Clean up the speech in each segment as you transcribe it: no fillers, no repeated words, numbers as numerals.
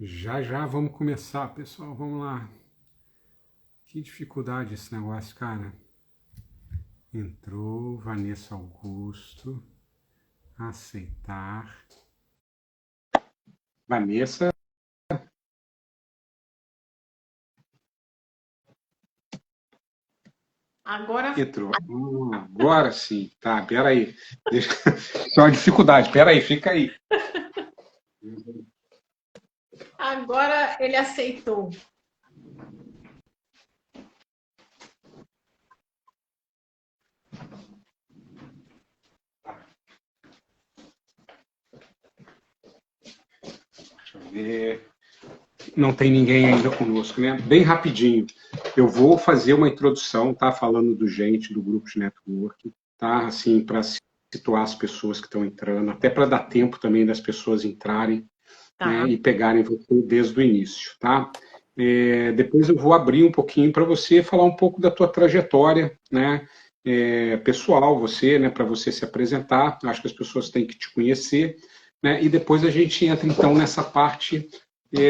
Já já vamos começar, pessoal. Vamos lá. Que dificuldade esse negócio, cara. Entrou, Vanessa Augusto. Aceitar. Vanessa. Agora, Entrou. Agora sim. Tá, peraí. Deixa... Isso é uma dificuldade. Peraí, fica aí. agora ele aceitou. Deixa eu ver. Não tem ninguém ainda conosco, né? Bem rapidinho. Eu vou fazer uma introdução, tá? Falando do gente, do grupo de network, tá? Assim, para situar as pessoas que estão entrando, até para dar tempo também das pessoas entrarem, Tá. né? E pegarem você desde o início, tá? Depois eu vou abrir um pouquinho para você falar um pouco da tua trajetória, né? Pessoal, você, né? Para você se apresentar. Acho que as pessoas têm que te conhecer, né? E depois a gente entra então nessa parte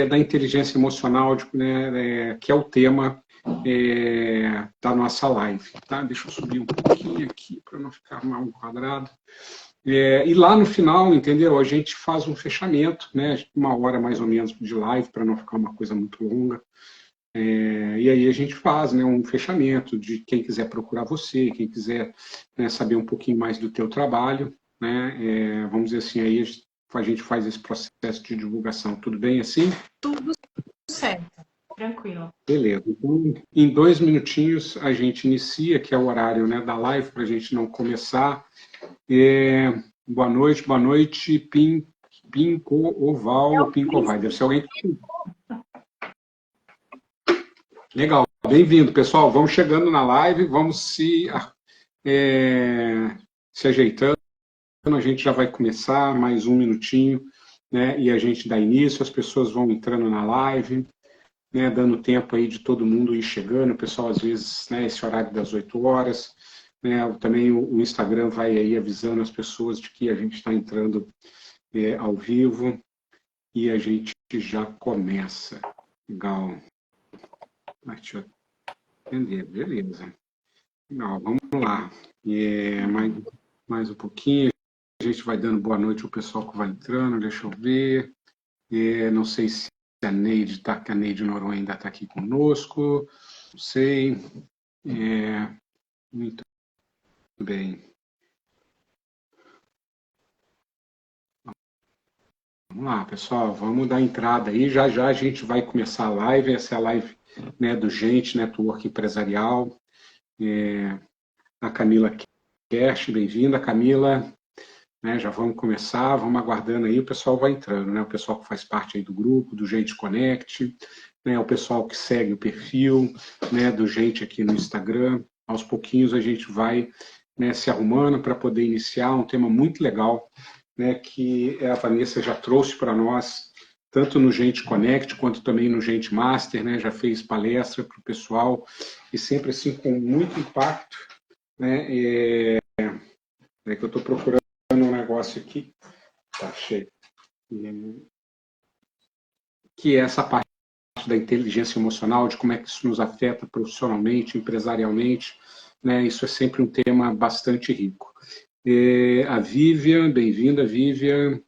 da inteligência emocional, né, que é o tema da nossa live. Tá? Deixa eu subir um pouquinho aqui para não ficar mal enquadrado. E lá no final, entendeu? A gente faz um fechamento, né? 1 hora mais ou menos de live, para não ficar uma coisa muito longa. E aí a gente faz, né, um fechamento de quem quiser procurar você, quem quiser, né, saber um pouquinho mais do teu trabalho, né? Vamos dizer assim, aí a gente faz esse processo de divulgação. Tudo bem assim? Tudo certo. Tranquilo. Beleza. Então, em 2 minutinhos a gente inicia, que é o horário, né, da live, para a gente não começar. Boa noite, Pinco Oval ou Pinco Ovai. Deve ser alguém que... Legal, bem-vindo, pessoal. Vamos chegando na live, vamos se ajeitando. A gente já vai começar, mais 1 minutinho, né? E a gente dá início, as pessoas vão entrando na live, né? Dando tempo aí de todo mundo ir chegando. O pessoal, às vezes, né? Esse horário das 8 horas, né? Também o Instagram vai aí avisando as pessoas de que a gente está entrando ao vivo e a gente já começa. Legal. Deixa eu entender, beleza. Legal, vamos lá. Mais um pouquinho. A gente vai dando boa noite ao pessoal que vai entrando, deixa eu ver. Não sei se a Neide está, que a Neide Noronha ainda está aqui conosco. Não sei. Muito bem. Vamos lá, pessoal, vamos dar entrada aí. Já já a gente vai começar a live. Essa é a live, né, do Gente Network Empresarial. A Camila Kersh, bem-vinda, Camila. Né, já vamos começar, vamos aguardando aí, o pessoal vai entrando, né? O pessoal que faz parte aí do grupo, do Gente Connect, né? O pessoal que segue o perfil, né, do Gente aqui no Instagram. Aos pouquinhos a gente vai, né, se arrumando para poder iniciar um tema muito legal, né, que a Vanessa já trouxe para nós, tanto no Gente Connect quanto também no Gente Master, né? Já fez palestra para o pessoal e sempre assim com muito impacto, né? É que eu estou procurando um negócio aqui, tá cheio, que é essa parte da inteligência emocional, de como é que isso nos afeta profissionalmente, empresarialmente, né? Isso é sempre um tema bastante rico. A Vivian, bem-vinda, Vivian.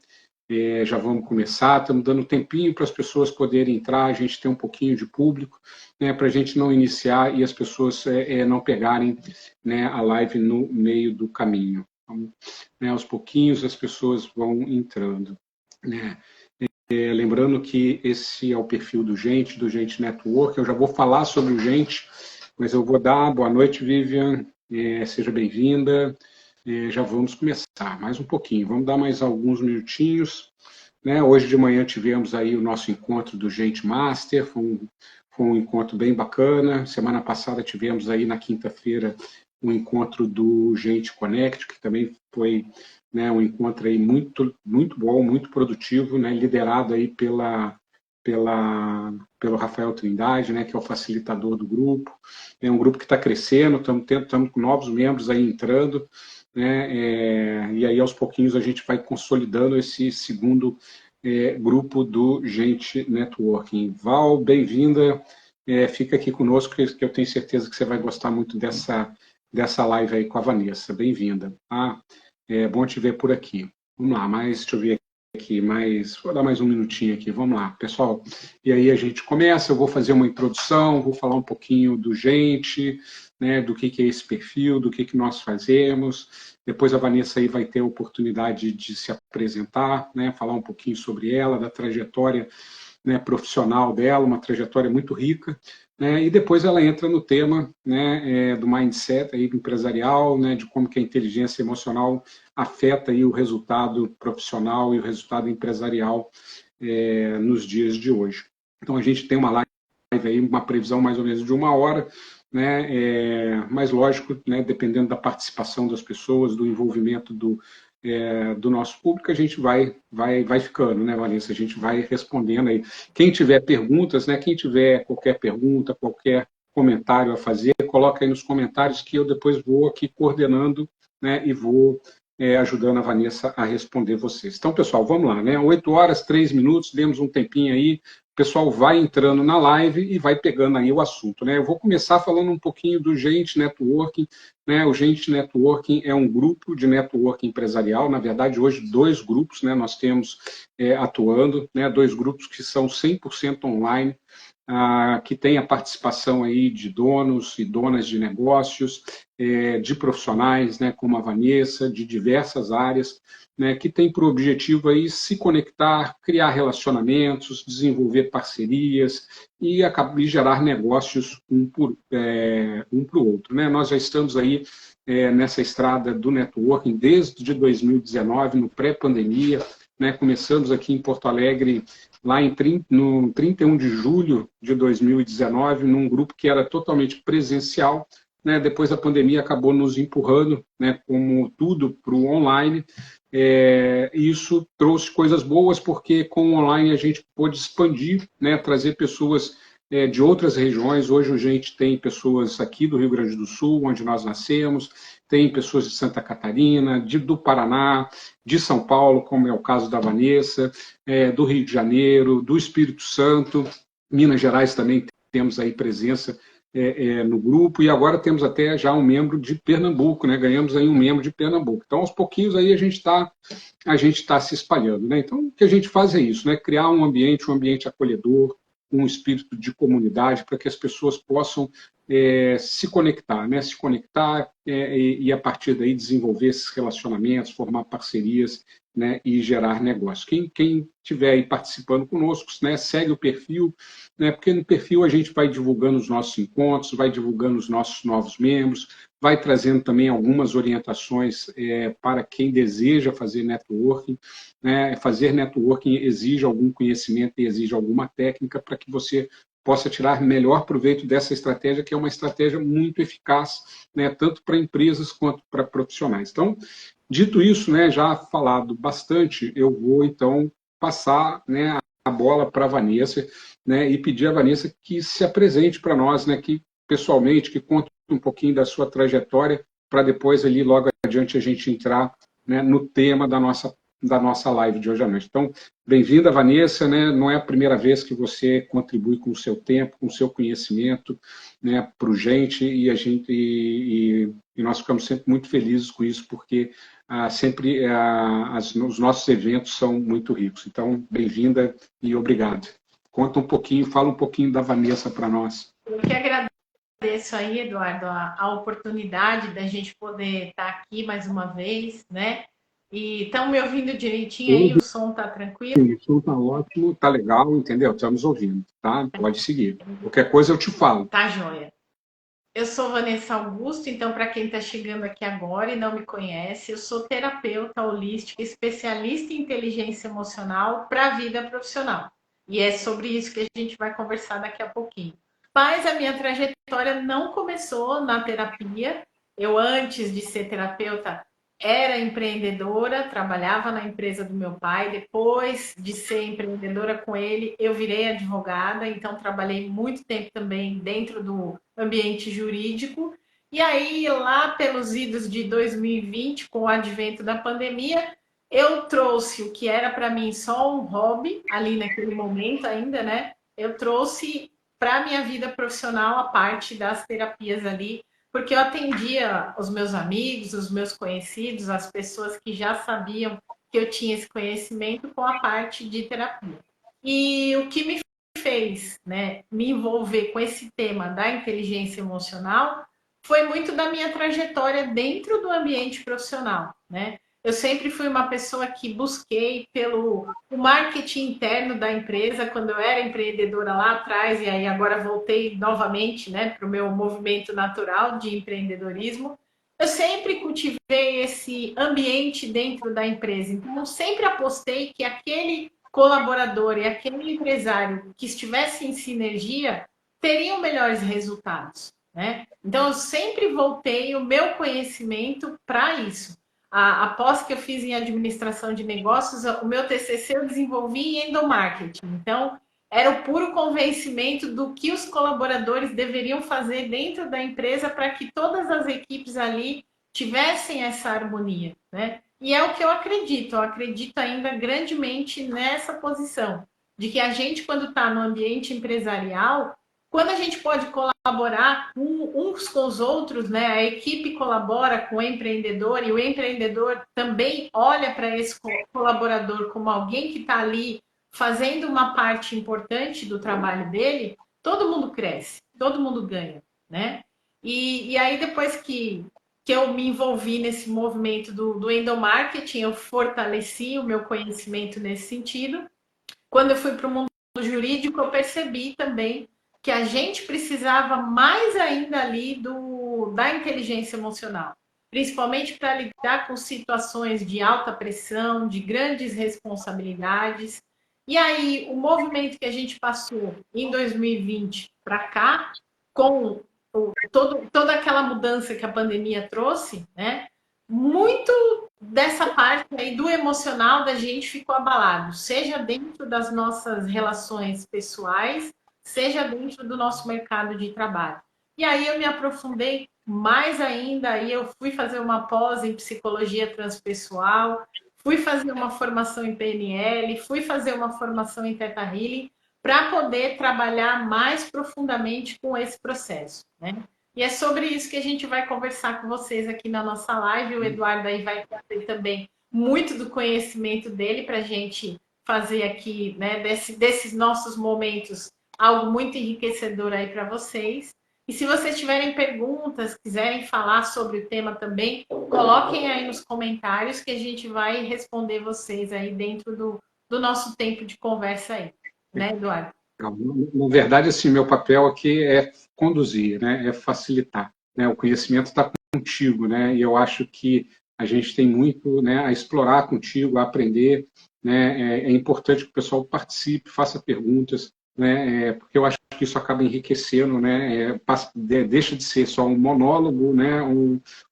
Já vamos começar, estamos dando um tempinho para as pessoas poderem entrar, a gente tem um pouquinho de público, né, para a gente não iniciar e as pessoas não pegarem, né, a live no meio do caminho. Então, né, aos pouquinhos as pessoas vão entrando. Né. Lembrando que esse é o perfil do Gente Network, eu já vou falar sobre o Gente, mas eu vou dar boa noite, Vivian, seja bem-vinda. Já vamos começar, mais um pouquinho, vamos dar mais alguns minutinhos. Né? Hoje de manhã tivemos aí o nosso encontro do Gente Master, foi um encontro bem bacana. Semana passada tivemos aí na quinta-feira um encontro do Gente Connect, que também foi, né, um encontro aí muito, muito bom, muito produtivo, né, liderado aí pelo Rafael Trindade, né, que é o facilitador do grupo. É um grupo que está crescendo, estamos com novos membros aí entrando, né, e aí aos pouquinhos a gente vai consolidando esse segundo grupo do Gente Networking. Val, bem-vinda, fica aqui conosco, que eu tenho certeza que você vai gostar muito dessa live aí com a Vanessa. Bem-vinda. Tá? É bom te ver por aqui. Vamos lá, deixa eu ver aqui, vou dar mais um minutinho aqui, vamos lá, pessoal. E aí a gente começa, eu vou fazer uma introdução, vou falar um pouquinho do Gente, né, do que é esse perfil, do que nós fazemos. Depois a Vanessa aí vai ter a oportunidade de se apresentar, né, falar um pouquinho sobre ela, da trajetória, né, profissional dela, uma trajetória muito rica, né, e depois ela entra no tema, né, do mindset aí, empresarial, né, de como que a inteligência emocional afeta aí o resultado profissional e o resultado empresarial nos dias de hoje. Então a gente tem uma live aí, uma previsão mais ou menos de 1 hora, né, mas lógico, né, dependendo da participação das pessoas, do envolvimento do nosso público, a gente vai ficando, né, Vanessa? A gente vai respondendo aí. Quem tiver perguntas, né, quem tiver qualquer pergunta, qualquer comentário a fazer, coloca aí nos comentários que eu depois vou aqui coordenando, né, e vou ajudando a Vanessa a responder vocês. Então, pessoal, vamos lá, né? 8 horas, 3 minutos, demos um tempinho aí, o pessoal vai entrando na live e vai pegando aí o assunto, né? Eu vou começar falando um pouquinho do Gente Networking, né? O Gente Networking é um grupo de networking empresarial, na verdade, hoje 2 grupos, né? Nós temos atuando, né? 2 grupos que são 100% online, que tem a participação aí de donos e donas de negócios, de profissionais, né, como a Vanessa, de diversas áreas, né, que tem por objetivo aí se conectar, criar relacionamentos, desenvolver parcerias e gerar negócios um para o outro, né? Nós já estamos aí nessa estrada do networking desde 2019, no pré-pandemia, né? Começamos aqui em Porto Alegre lá no 31 de julho de 2019, num grupo que era totalmente presencial, né? Depois a pandemia acabou nos empurrando, né, como tudo, para o online. E isso trouxe coisas boas, porque com o online a gente pôde expandir, né, trazer pessoas de outras regiões. Hoje a gente tem pessoas aqui do Rio Grande do Sul, onde nós nascemos, tem pessoas de Santa Catarina, do Paraná, de São Paulo, como é o caso da Vanessa, do Rio de Janeiro, do Espírito Santo, Minas Gerais também temos aí presença no grupo, e agora temos até já um membro de Pernambuco, né? Ganhamos aí um membro de Pernambuco. Então, aos pouquinhos aí a gente tá se espalhando, né? Então, o que a gente faz é isso, né? Criar um ambiente acolhedor, um espírito de comunidade, para que as pessoas possam se conectar, né? Se conectar e a partir daí desenvolver esses relacionamentos, formar parcerias, né? E gerar negócio. Quem estiver aí participando conosco, né? Segue o perfil, né? Porque no perfil a gente vai divulgando os nossos encontros, vai divulgando os nossos novos membros, vai trazendo também algumas orientações para quem deseja fazer networking, né? Fazer networking exige algum conhecimento e exige alguma técnica para que você possa tirar melhor proveito dessa estratégia, que é uma estratégia muito eficaz, né, tanto para empresas quanto para profissionais. Então, dito isso, né, já falado bastante, eu vou, então, passar, né, a bola para a Vanessa, né, e pedir a Vanessa que se apresente para nós, né, que pessoalmente, que conte um pouquinho da sua trajetória, para depois, ali, logo adiante, a gente entrar, né, no tema da nossa live de hoje à noite. Então, bem-vinda, Vanessa, né? Não é a primeira vez que você contribui com o seu tempo, com o seu conhecimento, né, para o Gente, e nós ficamos sempre muito felizes com isso, porque sempre os nossos eventos são muito ricos. Então, bem-vinda e obrigado. Conta um pouquinho, fala um pouquinho da Vanessa para nós. Eu que agradeço aí, Eduardo, a oportunidade da gente poder estar aqui mais uma vez, né? E estão me ouvindo direitinho aí? O som está tranquilo? Sim, o som está ótimo, está legal, entendeu? Estamos ouvindo, tá? Pode seguir. Qualquer coisa eu te falo. Tá joia. Eu sou Vanessa Augusto, então, para quem está chegando aqui agora e não me conhece, eu sou terapeuta holística, especialista em inteligência emocional para a vida profissional. E é sobre isso que a gente vai conversar daqui a pouquinho. Mas a minha trajetória não começou na terapia. Eu, antes de ser terapeuta, era empreendedora, trabalhava na empresa do meu pai. Depois de ser empreendedora com ele, eu virei advogada, então trabalhei muito tempo também dentro do ambiente jurídico. E aí, lá pelos idos de 2020, com o advento da pandemia, eu trouxe o que era para mim só um hobby, ali naquele momento ainda, né? Eu trouxe para a minha vida profissional a parte das terapias ali, porque eu atendia os meus amigos, os meus conhecidos, as pessoas que já sabiam que eu tinha esse conhecimento com a parte de terapia. E o que me fez, né, me envolver com esse tema da inteligência emocional foi muito da minha trajetória dentro do ambiente profissional, né? Eu sempre fui uma pessoa que busquei pelo o marketing interno da empresa, quando eu era empreendedora lá atrás, e aí agora voltei novamente, né, para o meu movimento natural de empreendedorismo. Eu sempre cultivei esse ambiente dentro da empresa. Então, eu sempre apostei que aquele colaborador e aquele empresário que estivesse em sinergia teriam melhores resultados, né? Então, eu sempre voltei o meu conhecimento para isso. Após que eu fiz em administração de negócios, o meu TCC eu desenvolvi em endomarketing. Então, era o puro convencimento do que os colaboradores deveriam fazer dentro da empresa para que todas as equipes ali tivessem essa harmonia, né? E é o que eu acredito ainda grandemente nessa posição, de que a gente, quando está no ambiente empresarial, quando a gente pode colaborar uns com os outros, né? A equipe colabora com o empreendedor e o empreendedor também olha para esse colaborador como alguém que está ali fazendo uma parte importante do trabalho dele, todo mundo cresce, todo mundo ganha, né? E aí, depois que eu me envolvi nesse movimento do endomarketing, eu fortaleci o meu conhecimento nesse sentido. Quando eu fui para o mundo jurídico, eu percebi também que a gente precisava mais ainda ali da inteligência emocional, principalmente para lidar com situações de alta pressão, de grandes responsabilidades. E aí, o movimento que a gente passou em 2020 para cá, com toda aquela mudança que a pandemia trouxe, né? Muito dessa parte aí do emocional da gente ficou abalado, seja dentro das nossas relações pessoais, seja dentro do nosso mercado de trabalho. E aí eu me aprofundei mais ainda, aí eu fui fazer uma pós em psicologia transpessoal, fui fazer uma formação em PNL, fui fazer uma formação em Theta Healing, para poder trabalhar mais profundamente com esse processo, né? E é sobre isso que a gente vai conversar com vocês aqui na nossa live. O Eduardo aí vai trazer também muito do conhecimento dele para a gente fazer aqui, né, desses nossos momentos, algo muito enriquecedor aí para vocês. E se vocês tiverem perguntas, quiserem falar sobre o tema também, coloquem aí nos comentários que a gente vai responder vocês aí dentro do nosso tempo de conversa aí, né, Eduardo? Na verdade, assim, meu papel aqui é conduzir, né? É facilitar, né? O conhecimento está contigo, né? E eu acho que a gente tem muito, né, a explorar contigo, a aprender, né? É importante que o pessoal participe, faça perguntas, né? Porque eu acho que isso acaba enriquecendo, né? Deixa de ser só um monólogo, né?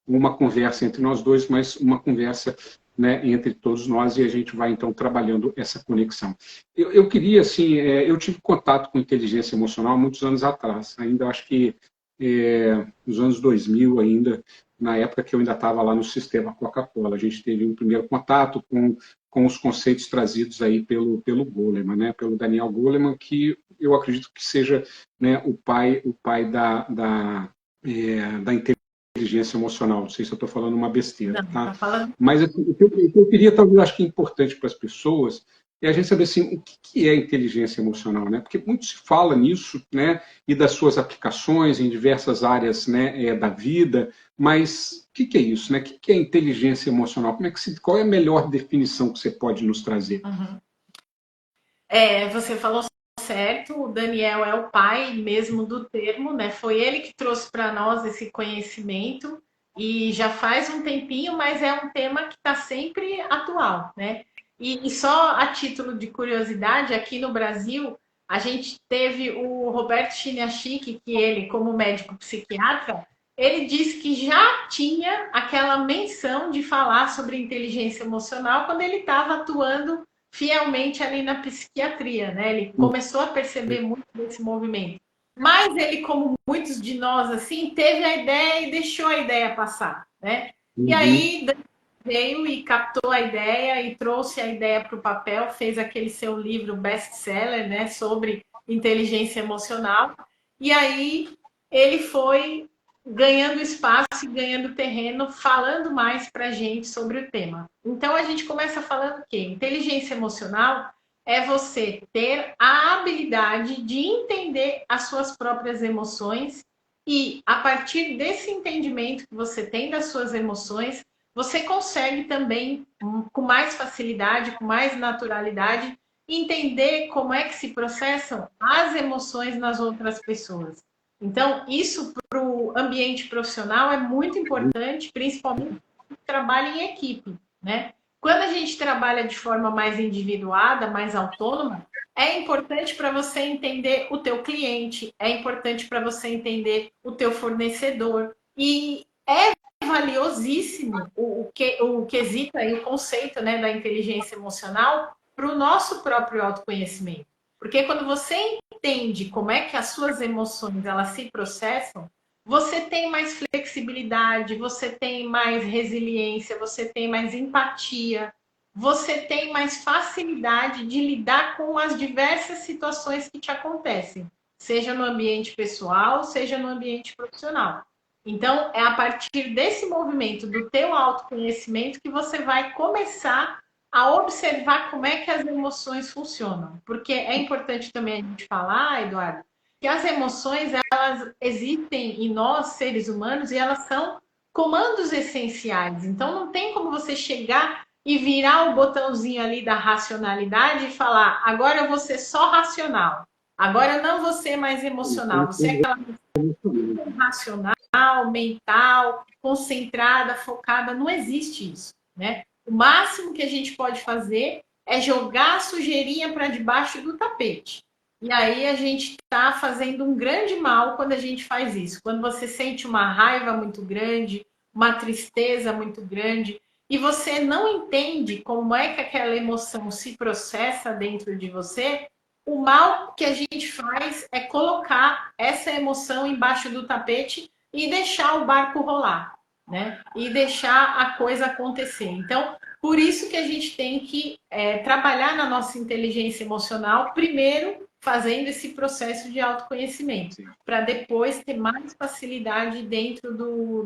Uma conversa entre nós dois, mas uma conversa, né, entre todos nós, e a gente vai, então, trabalhando essa conexão. Eu queria, assim, eu tive contato com inteligência emocional muitos anos atrás, ainda acho que nos anos 2000 ainda, na época que eu ainda estava lá no sistema Coca-Cola. A gente teve um primeiro contato com os conceitos trazidos aí pelo Goleman, né, pelo Daniel Goleman, que eu acredito que seja, né, o pai da inteligência emocional. Não sei se eu estou falando uma besteira, Não, tá? tá falando. Mas assim, o que eu queria, talvez, acho que é importante para as pessoas é a gente saber assim, o que é inteligência emocional, né? Porque muito se fala nisso, né? E das suas aplicações em diversas áreas, né, da vida, mas o que é isso, né? O que é inteligência emocional? Qual é a melhor definição que você pode nos trazer? Uhum. Você falou certo, o Daniel é o pai mesmo do termo, né? Foi ele que trouxe para nós esse conhecimento e já faz um tempinho, mas é um tema que está sempre atual, né? E só a título de curiosidade, aqui no Brasil, a gente teve o Roberto Chiniachik, que ele, como médico psiquiatra, ele disse que já tinha aquela menção de falar sobre inteligência emocional quando ele estava atuando fielmente ali na psiquiatria, né? Ele começou a perceber muito desse movimento. Mas ele, como muitos de nós, assim, teve a ideia e deixou a ideia passar, né? E Uhum. aí veio e captou a ideia e trouxe a ideia para o papel, fez aquele seu livro best-seller, né, sobre inteligência emocional. E aí ele foi ganhando espaço e ganhando terreno, falando mais para a gente sobre o tema. Então a gente começa falando que inteligência emocional é você ter a habilidade de entender as suas próprias emoções e, a partir desse entendimento que você tem das suas emoções, você consegue também, com mais facilidade, com mais naturalidade, entender como é que se processam as emoções nas outras pessoas. Então, isso para o ambiente profissional é muito importante, principalmente no trabalho em equipe, né? Quando a gente trabalha de forma mais individuada, mais autônoma, é importante para você entender o teu cliente, é importante para você entender o teu fornecedor. E é valiosíssimo o quesito aí, o conceito, né, da inteligência emocional para o nosso próprio autoconhecimento. Porque quando você entende como é que as suas emoções elas se processam, você tem mais flexibilidade, você tem mais resiliência, você tem mais empatia, você tem mais facilidade de lidar com as diversas situações que te acontecem, seja no ambiente pessoal, seja no ambiente profissional. Então, é a partir desse movimento do teu autoconhecimento que você vai começar a observar como é que as emoções funcionam. Porque é importante também a gente falar, Eduardo, que as emoções, elas existem em nós, seres humanos, e elas são comandos essenciais. Então, não tem como você chegar e virar o botãozinho ali da racionalidade e falar, agora eu vou ser só racional. Agora eu não vou ser mais emocional. Você é aquela racional, mental, concentrada, focada, não existe isso, né? O máximo que a gente pode fazer é jogar a sujeirinha para debaixo do tapete. E aí a gente está fazendo um grande mal quando a gente faz isso. Quando você sente uma raiva muito grande, uma tristeza muito grande, e você não entende como é que aquela emoção se processa dentro de você, o mal que a gente faz é colocar essa emoção embaixo do tapete e deixar o barco rolar, né? E deixar a coisa acontecer. Então, por isso que a gente tem que trabalhar na nossa inteligência emocional, primeiro fazendo esse processo de autoconhecimento, para depois ter mais facilidade dentro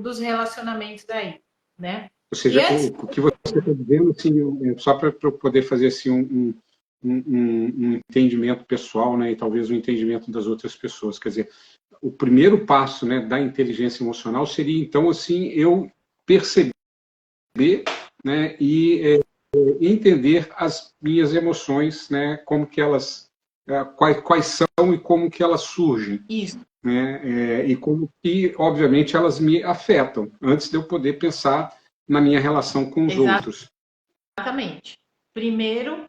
dos relacionamentos daí, né? Ou seja, o que você está dizendo, assim, só para eu poder fazer assim, um entendimento pessoal, né, e talvez um entendimento das outras pessoas. Quer dizer, o primeiro passo, né, da inteligência emocional seria, então, assim, eu perceber, né, e entender as minhas emoções, né, como que elas, quais são e como que elas surgem. Isso. Né, e como que, obviamente, elas me afetam, antes de eu poder pensar na minha relação com os outros. Exatamente. Primeiro,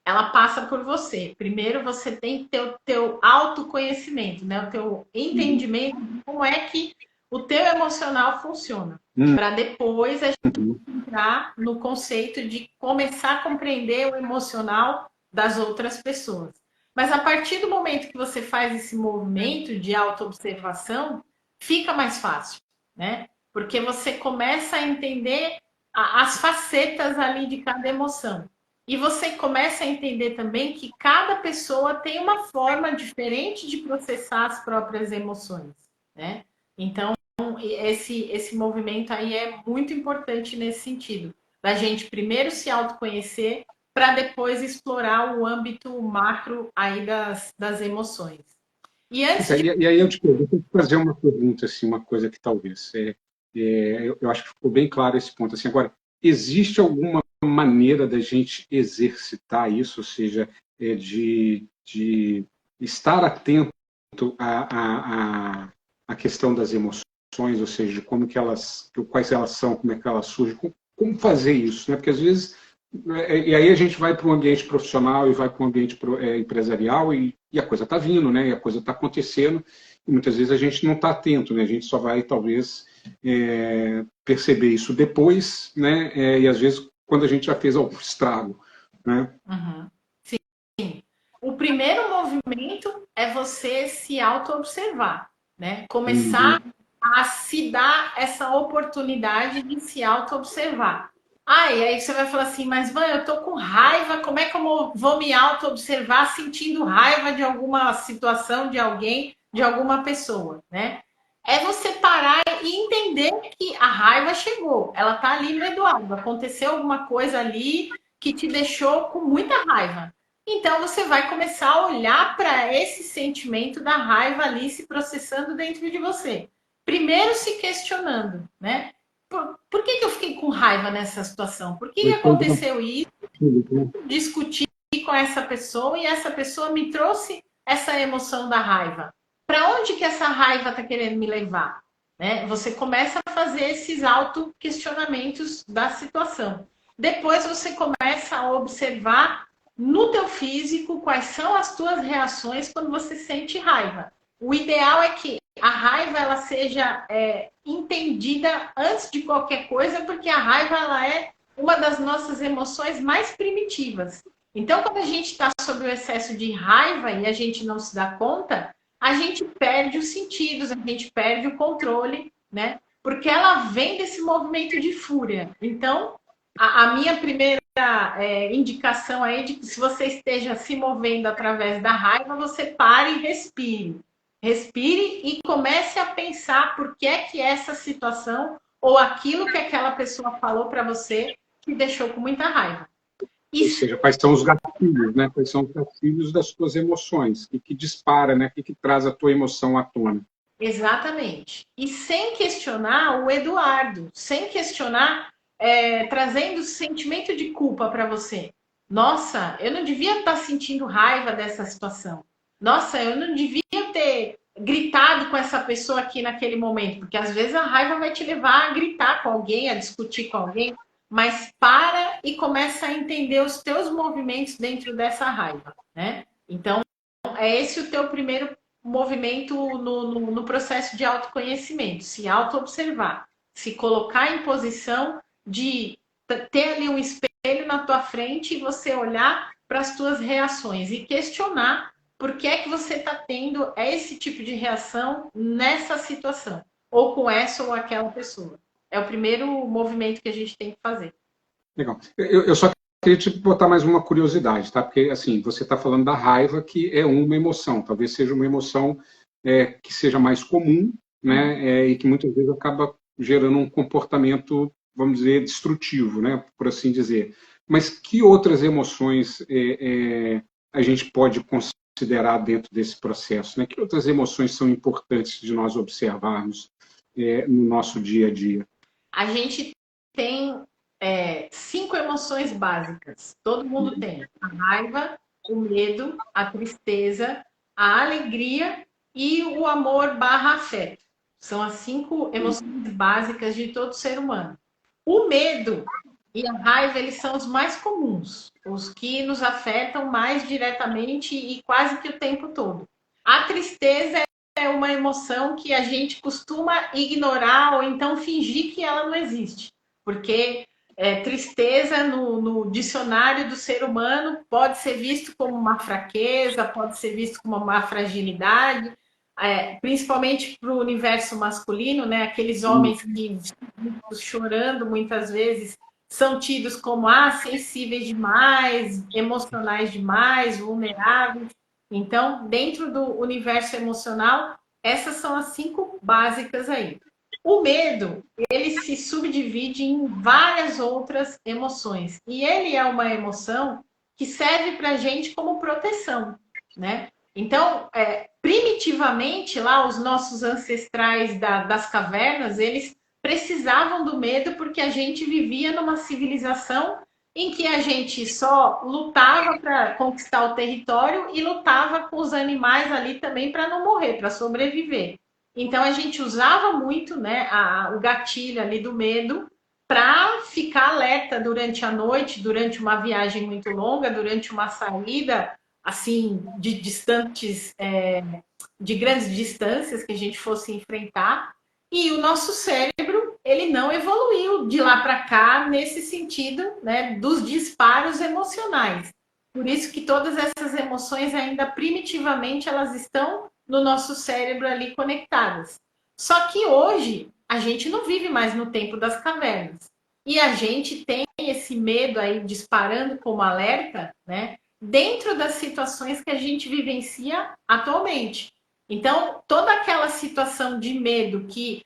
ela passa por você. Primeiro, você tem que ter o teu autoconhecimento, né? O teu entendimento de como é que o teu emocional funciona. Para depois a gente entrar no conceito de começar a compreender o emocional das outras pessoas. Mas a partir do momento que você faz esse movimento de autoobservação, fica mais fácil, né? Porque você começa a entender as facetas ali de cada emoção. E você começa a entender também que cada pessoa tem uma forma diferente de processar as próprias emoções, né? Então, esse movimento aí é muito importante nesse sentido, da gente primeiro se autoconhecer para depois explorar o âmbito macro aí das emoções. E aí eu te fazer uma pergunta, assim, uma coisa que talvez eu acho que ficou bem claro esse ponto. Assim, agora, existe alguma maneira da gente exercitar isso, ou seja, de estar atento à questão das emoções, ou seja, de como que elas, quais elas são, como é que elas surgem, como fazer isso, né? Porque às vezes e aí a gente vai para o ambiente profissional e vai para o ambiente empresarial e a coisa está vindo, né? E a coisa está acontecendo e muitas vezes a gente não está atento, né? A gente só vai talvez perceber isso depois, né? E às vezes quando a gente já fez algum estrago, né? Uhum. Sim. O primeiro movimento é você se auto-observar, né? Começar a se dar essa oportunidade de se auto-observar. Ah, e aí você vai falar assim, mas Van, eu tô com raiva, como é que eu vou me auto-observar sentindo raiva de alguma situação, de alguém, de alguma pessoa, né? É você parar e entender que a raiva chegou, ela tá ali no Eduardo, aconteceu alguma coisa ali que te deixou com muita raiva. Então você vai começar a olhar para esse sentimento da raiva ali se processando dentro de você. Primeiro se questionando, né? Por que eu fiquei com raiva nessa situação? Por que Foi todo aconteceu isso? né? Discuti com essa pessoa e essa pessoa me trouxe essa emoção da raiva. Para onde que essa raiva está querendo me levar? Né? Você começa a fazer esses auto-questionamentos da situação. Depois você começa a observar no teu físico quais são as tuas reações quando você sente raiva. O ideal é que a raiva ela seja entendida antes de qualquer coisa, porque a raiva ela é uma das nossas emoções mais primitivas. Então, quando a gente está sob o excesso de raiva e a gente não se dá conta, a gente perde os sentidos, a gente perde o controle, né? Porque ela vem desse movimento de fúria. Então, a minha primeira indicação aí de que se você esteja se movendo através da raiva, você pare e respire. Respire e comece a pensar por que é que essa situação ou aquilo que aquela pessoa falou para você te deixou com muita raiva. Ou E seja, quais são os gatilhos, né? Quais são os gatilhos das suas emoções? O que dispara, né? O que traz a tua emoção à tona? exatamente. E sem questionar o Eduardo, sem questionar, trazendo sentimento de culpa para você. Nossa, eu não devia estar sentindo raiva dessa situação. Nossa, eu não devia ter gritado com essa pessoa aqui naquele momento, porque às vezes a raiva vai te levar a gritar com alguém, a discutir com alguém, mas para e começa a entender os teus movimentos dentro dessa raiva, né? Então, é esse o teu primeiro movimento no processo de autoconhecimento, se auto-observar, se colocar em posição de ter ali um espelho na tua frente e você olhar para as tuas reações e questionar por que é que você está tendo esse tipo de reação nessa situação, ou com essa ou aquela pessoa. É o primeiro movimento que a gente tem que fazer. Legal. Eu só queria te botar mais uma curiosidade, tá? Porque, assim, você está falando da raiva, que é uma emoção. Talvez seja uma emoção que seja mais comum, né? E que muitas vezes acaba gerando um comportamento, vamos dizer, destrutivo, né? Por assim dizer. Mas que outras emoções a gente pode considerar dentro desse processo, né? Que outras emoções são importantes de nós observarmos no nosso dia a dia? A gente tem 5 emoções básicas. Todo mundo tem a raiva, o medo, a tristeza, a alegria e o amor barra afeto. São as 5 emoções básicas de todo ser humano. O medo e a raiva, eles são os mais comuns, os que nos afetam mais diretamente e quase que o tempo todo. A tristeza é uma emoção que a gente costuma ignorar ou então fingir que ela não existe, porque tristeza no dicionário do ser humano pode ser visto como uma fraqueza, pode ser visto como uma fragilidade, principalmente para o universo masculino, né? Aqueles homens que chorando muitas vezes são tidos como sensíveis demais, emocionais demais, vulneráveis. Então, dentro do universo emocional, essas são as 5 básicas aí. O medo, ele se subdivide em várias outras emoções. E ele é uma emoção que serve para a gente como proteção, né? Então, primitivamente, lá, os nossos ancestrais das cavernas, eles precisavam do medo porque a gente vivia numa civilização em que a gente só lutava para conquistar o território e lutava com os animais ali também para não morrer, para sobreviver. Então a gente usava muito, né, o gatilho ali do medo para ficar alerta durante a noite, durante uma viagem muito longa, durante uma saída assim de distantes, de grandes distâncias que a gente fosse enfrentar. E o nosso cérebro ele não evoluiu de lá para cá nesse sentido, né, dos disparos emocionais. Por isso que todas essas emoções ainda primitivamente elas estão no nosso cérebro ali conectadas. Só que hoje a gente não vive mais no tempo das cavernas. E a gente tem esse medo aí disparando como alerta, né? Dentro das situações que a gente vivencia atualmente. Então, toda aquela situação de medo que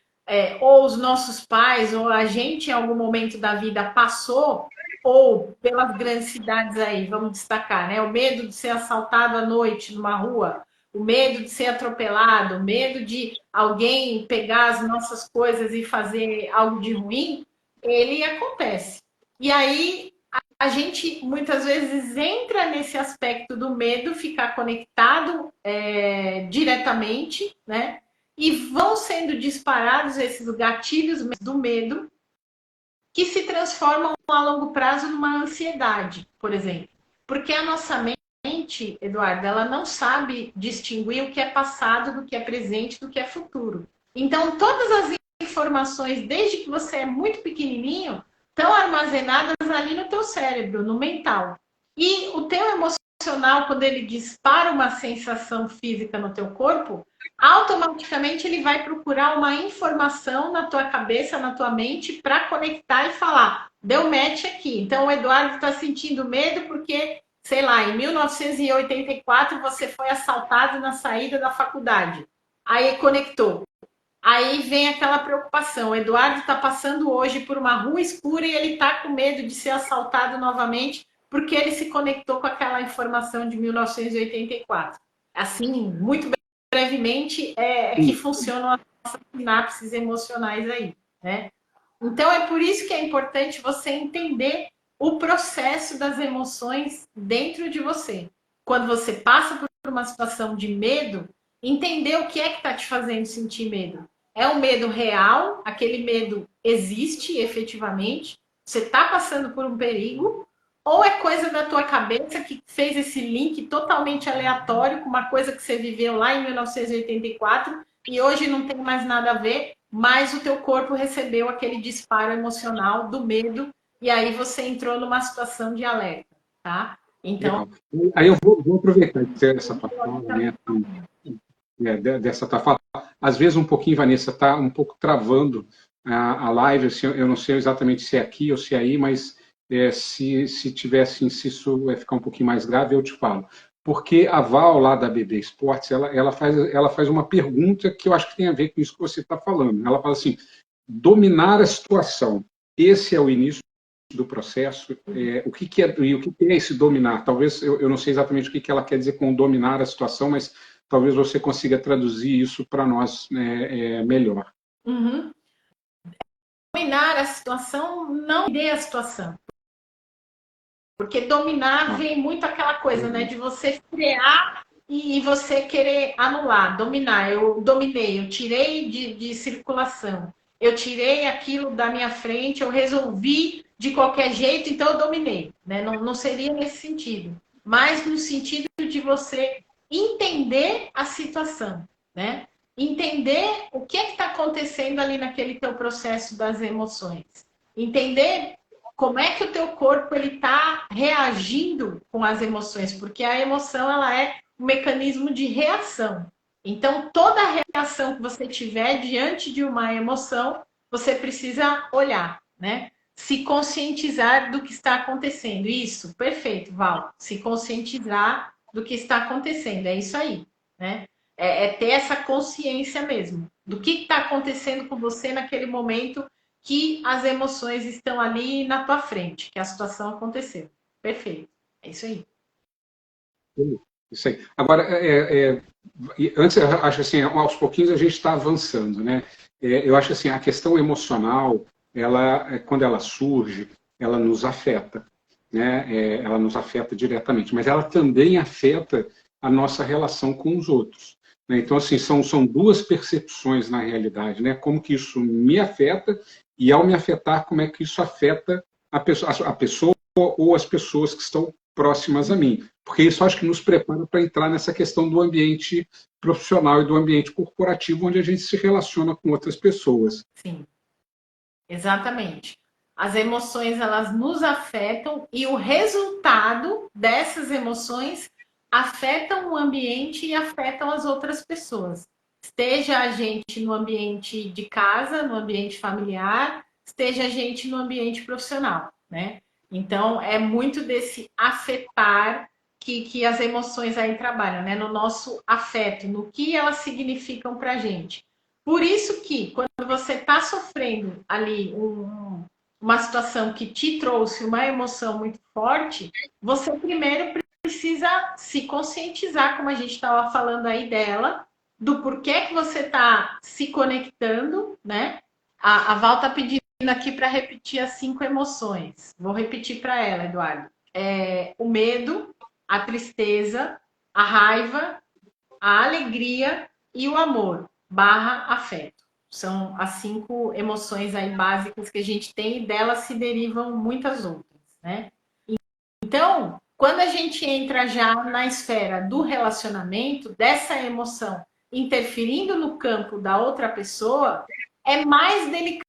ou os nossos pais ou a gente em algum momento da vida passou, ou pelas grandes cidades aí, vamos destacar, né? O medo de ser assaltado à noite numa rua, o medo de ser atropelado, o medo de alguém pegar as nossas coisas e fazer algo de ruim, ele acontece. E aí a gente muitas vezes entra nesse aspecto do medo, ficar conectado diretamente, né? E vão sendo disparados esses gatilhos do medo que se transformam a longo prazo numa ansiedade, por exemplo. Porque a nossa mente, Eduardo, ela não sabe distinguir o que é passado do que é presente, do que é futuro. Então, todas as informações, desde que você é muito pequenininho, estão armazenadas ali no teu cérebro, no mental. E o teu emocional, quando ele dispara uma sensação física no teu corpo, automaticamente ele vai procurar uma informação na tua cabeça, na tua mente, para conectar e falar, deu match aqui. Então, o Eduardo está sentindo medo porque, sei lá, em 1984 você foi assaltado na saída da faculdade. Aí conectou. Aí vem aquela preocupação. O Eduardo está passando hoje por uma rua escura e ele está com medo de ser assaltado novamente porque ele se conectou com aquela informação de 1984. Assim, muito brevemente, é que funcionam as nossas sinapses emocionais aí, né? Então, é por isso que é importante você entender o processo das emoções dentro de você. Quando você passa por uma situação de medo, entender o que é que está te fazendo sentir medo. É um medo real, aquele medo existe efetivamente, você está passando por um perigo, ou é coisa da tua cabeça que fez esse link totalmente aleatório com uma coisa que você viveu lá em 1984 e hoje não tem mais nada a ver, mas o teu corpo recebeu aquele disparo emocional do medo e aí você entrou numa situação de alerta, tá? Então, legal. Aí eu vou aproveitar de ter essa tua fala, né, dessa tua fala. Às vezes um pouquinho, Vanessa, está um pouco travando a live, assim, eu não sei exatamente se é aqui ou se é aí, mas se tiver assim, se isso vai ficar um pouquinho mais grave, eu te falo. Porque a Val, lá da BB Esportes, ela faz uma pergunta que eu acho que tem a ver com isso que você está falando. Ela fala assim, dominar a situação, esse é o início do processo, o que é, e o que é esse dominar? Talvez, eu não sei exatamente o que ela quer dizer com dominar a situação, mas talvez você consiga traduzir isso para nós melhor. uhum. Dominar a situação, não entender a situação. Porque dominar vem muito aquela coisa, né? De você frear e você querer anular, dominar. Eu dominei, eu tirei de circulação, eu tirei aquilo da minha frente, eu resolvi de qualquer jeito, então eu dominei. Né? Não, não seria nesse sentido, mas no sentido de você entender a situação, né? Entender o que é que está acontecendo ali naquele teu processo das emoções. Entender como é que o teu corpo ele está reagindo com as emoções, porque a emoção ela é um mecanismo de reação. Então, toda reação que você tiver diante de uma emoção, você precisa olhar, né? Se conscientizar do que está acontecendo. Isso, perfeito, Val. Se conscientizar do que está acontecendo. É isso aí, né? É ter essa consciência mesmo do que está acontecendo com você naquele momento que as emoções estão ali na tua frente, que a situação aconteceu. Perfeito. É isso aí. Isso aí. Agora, antes, eu acho assim, aos pouquinhos a gente está avançando, né? Eu acho assim, a questão emocional, ela, quando ela surge, ela nos afeta, né? Ela nos afeta diretamente, mas ela também afeta a nossa relação com os outros. Né? Então, assim, são duas percepções na realidade, né? Como que isso me afeta e, ao me afetar, como é que isso afeta a pessoa ou as pessoas que estão próximas a mim. Porque isso acho que nos prepara para entrar nessa questão do ambiente profissional e do ambiente corporativo, onde a gente se relaciona com outras pessoas. Sim, exatamente. As emoções, elas nos afetam e o resultado dessas emoções afetam o ambiente e afetam as outras pessoas. Esteja a gente no ambiente de casa, no ambiente familiar, esteja a gente no ambiente profissional, né? Então, é muito desse afetar que as emoções aí trabalham, né? No nosso afeto, no que elas significam para a gente. Por isso que, quando você está sofrendo ali uma situação que te trouxe uma emoção muito forte, você primeiro precisa se conscientizar, como a gente estava falando aí dela, do porquê que você está se conectando, né? A Val está pedindo aqui para repetir as 5 emoções. Vou repetir para ela, Eduardo. O medo, a tristeza, a raiva, a alegria e o amor, barra afeto. São as 5 emoções aí básicas que a gente tem e delas se derivam muitas outras, né? Então, quando a gente entra já na esfera do relacionamento, dessa emoção interferindo no campo da outra pessoa, é mais delicado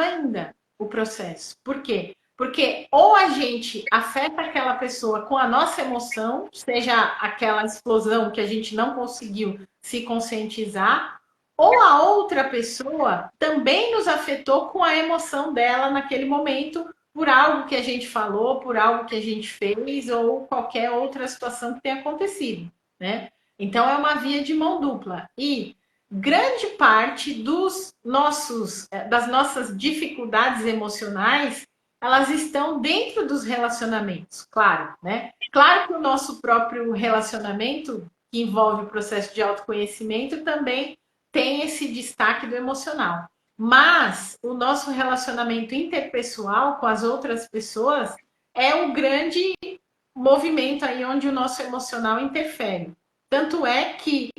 ainda o processo. Por quê? Porque ou a gente afeta aquela pessoa com a nossa emoção, seja aquela explosão que a gente não conseguiu se conscientizar, ou a outra pessoa também nos afetou com a emoção dela naquele momento, por algo que a gente falou, por algo que a gente fez ou qualquer outra situação que tenha acontecido, né? Então é uma via de mão dupla. E grande parte das nossas dificuldades emocionais, elas estão dentro dos relacionamentos, claro, né? Claro que o nosso próprio relacionamento, que envolve o processo de autoconhecimento, também tem esse destaque do emocional. Mas o nosso relacionamento interpessoal com as outras pessoas é um grande movimento aí onde o nosso emocional interfere. Tanto é que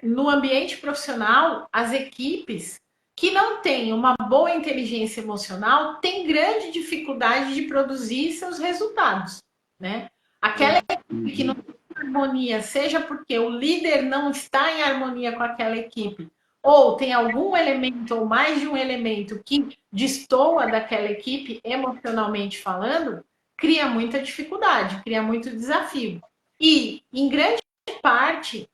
no ambiente profissional, as equipes que não têm uma boa inteligência emocional têm grande dificuldade de produzir seus resultados, né? Aquela equipe que não tem harmonia, seja porque o líder não está em harmonia com aquela equipe, ou tem algum elemento ou mais de um elemento que destoa daquela equipe emocionalmente falando, cria muita dificuldade, cria muito desafio. E, em grande parte,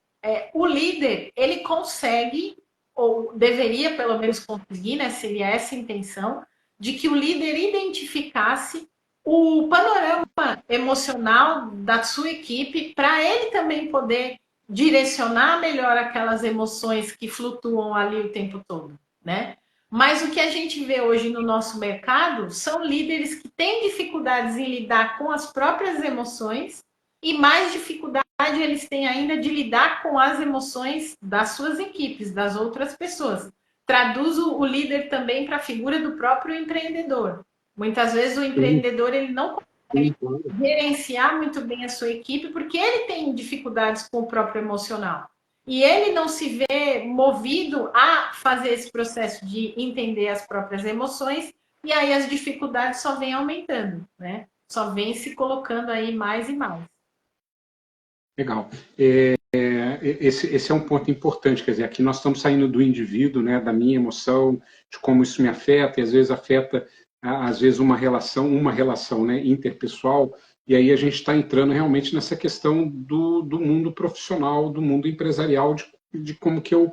o líder, ele consegue, ou deveria pelo menos conseguir, né, seria essa a intenção, de que o líder identificasse o panorama emocional da sua equipe para ele também poder direcionar melhor aquelas emoções que flutuam ali o tempo todo, né? Mas o que a gente vê hoje no nosso mercado são líderes que têm dificuldades em lidar com as próprias emoções e mais dificuldade eles têm ainda de lidar com as emoções das suas equipes, das outras pessoas. Traduz o líder também para a figura do próprio empreendedor. Muitas vezes o empreendedor ele não consegue gerenciar muito bem a sua equipe porque ele tem dificuldades com o próprio emocional. E ele não se vê movido a fazer esse processo de entender as próprias emoções, e aí as dificuldades só vêm aumentando, né? Só vem se colocando aí mais e mais. Legal. Esse é um ponto importante, quer dizer, aqui nós estamos saindo do indivíduo, né, da minha emoção, de como isso me afeta, e às vezes afeta, às vezes, uma relação, né, interpessoal, e aí a gente está entrando realmente nessa questão do mundo profissional, do mundo empresarial, de como que eu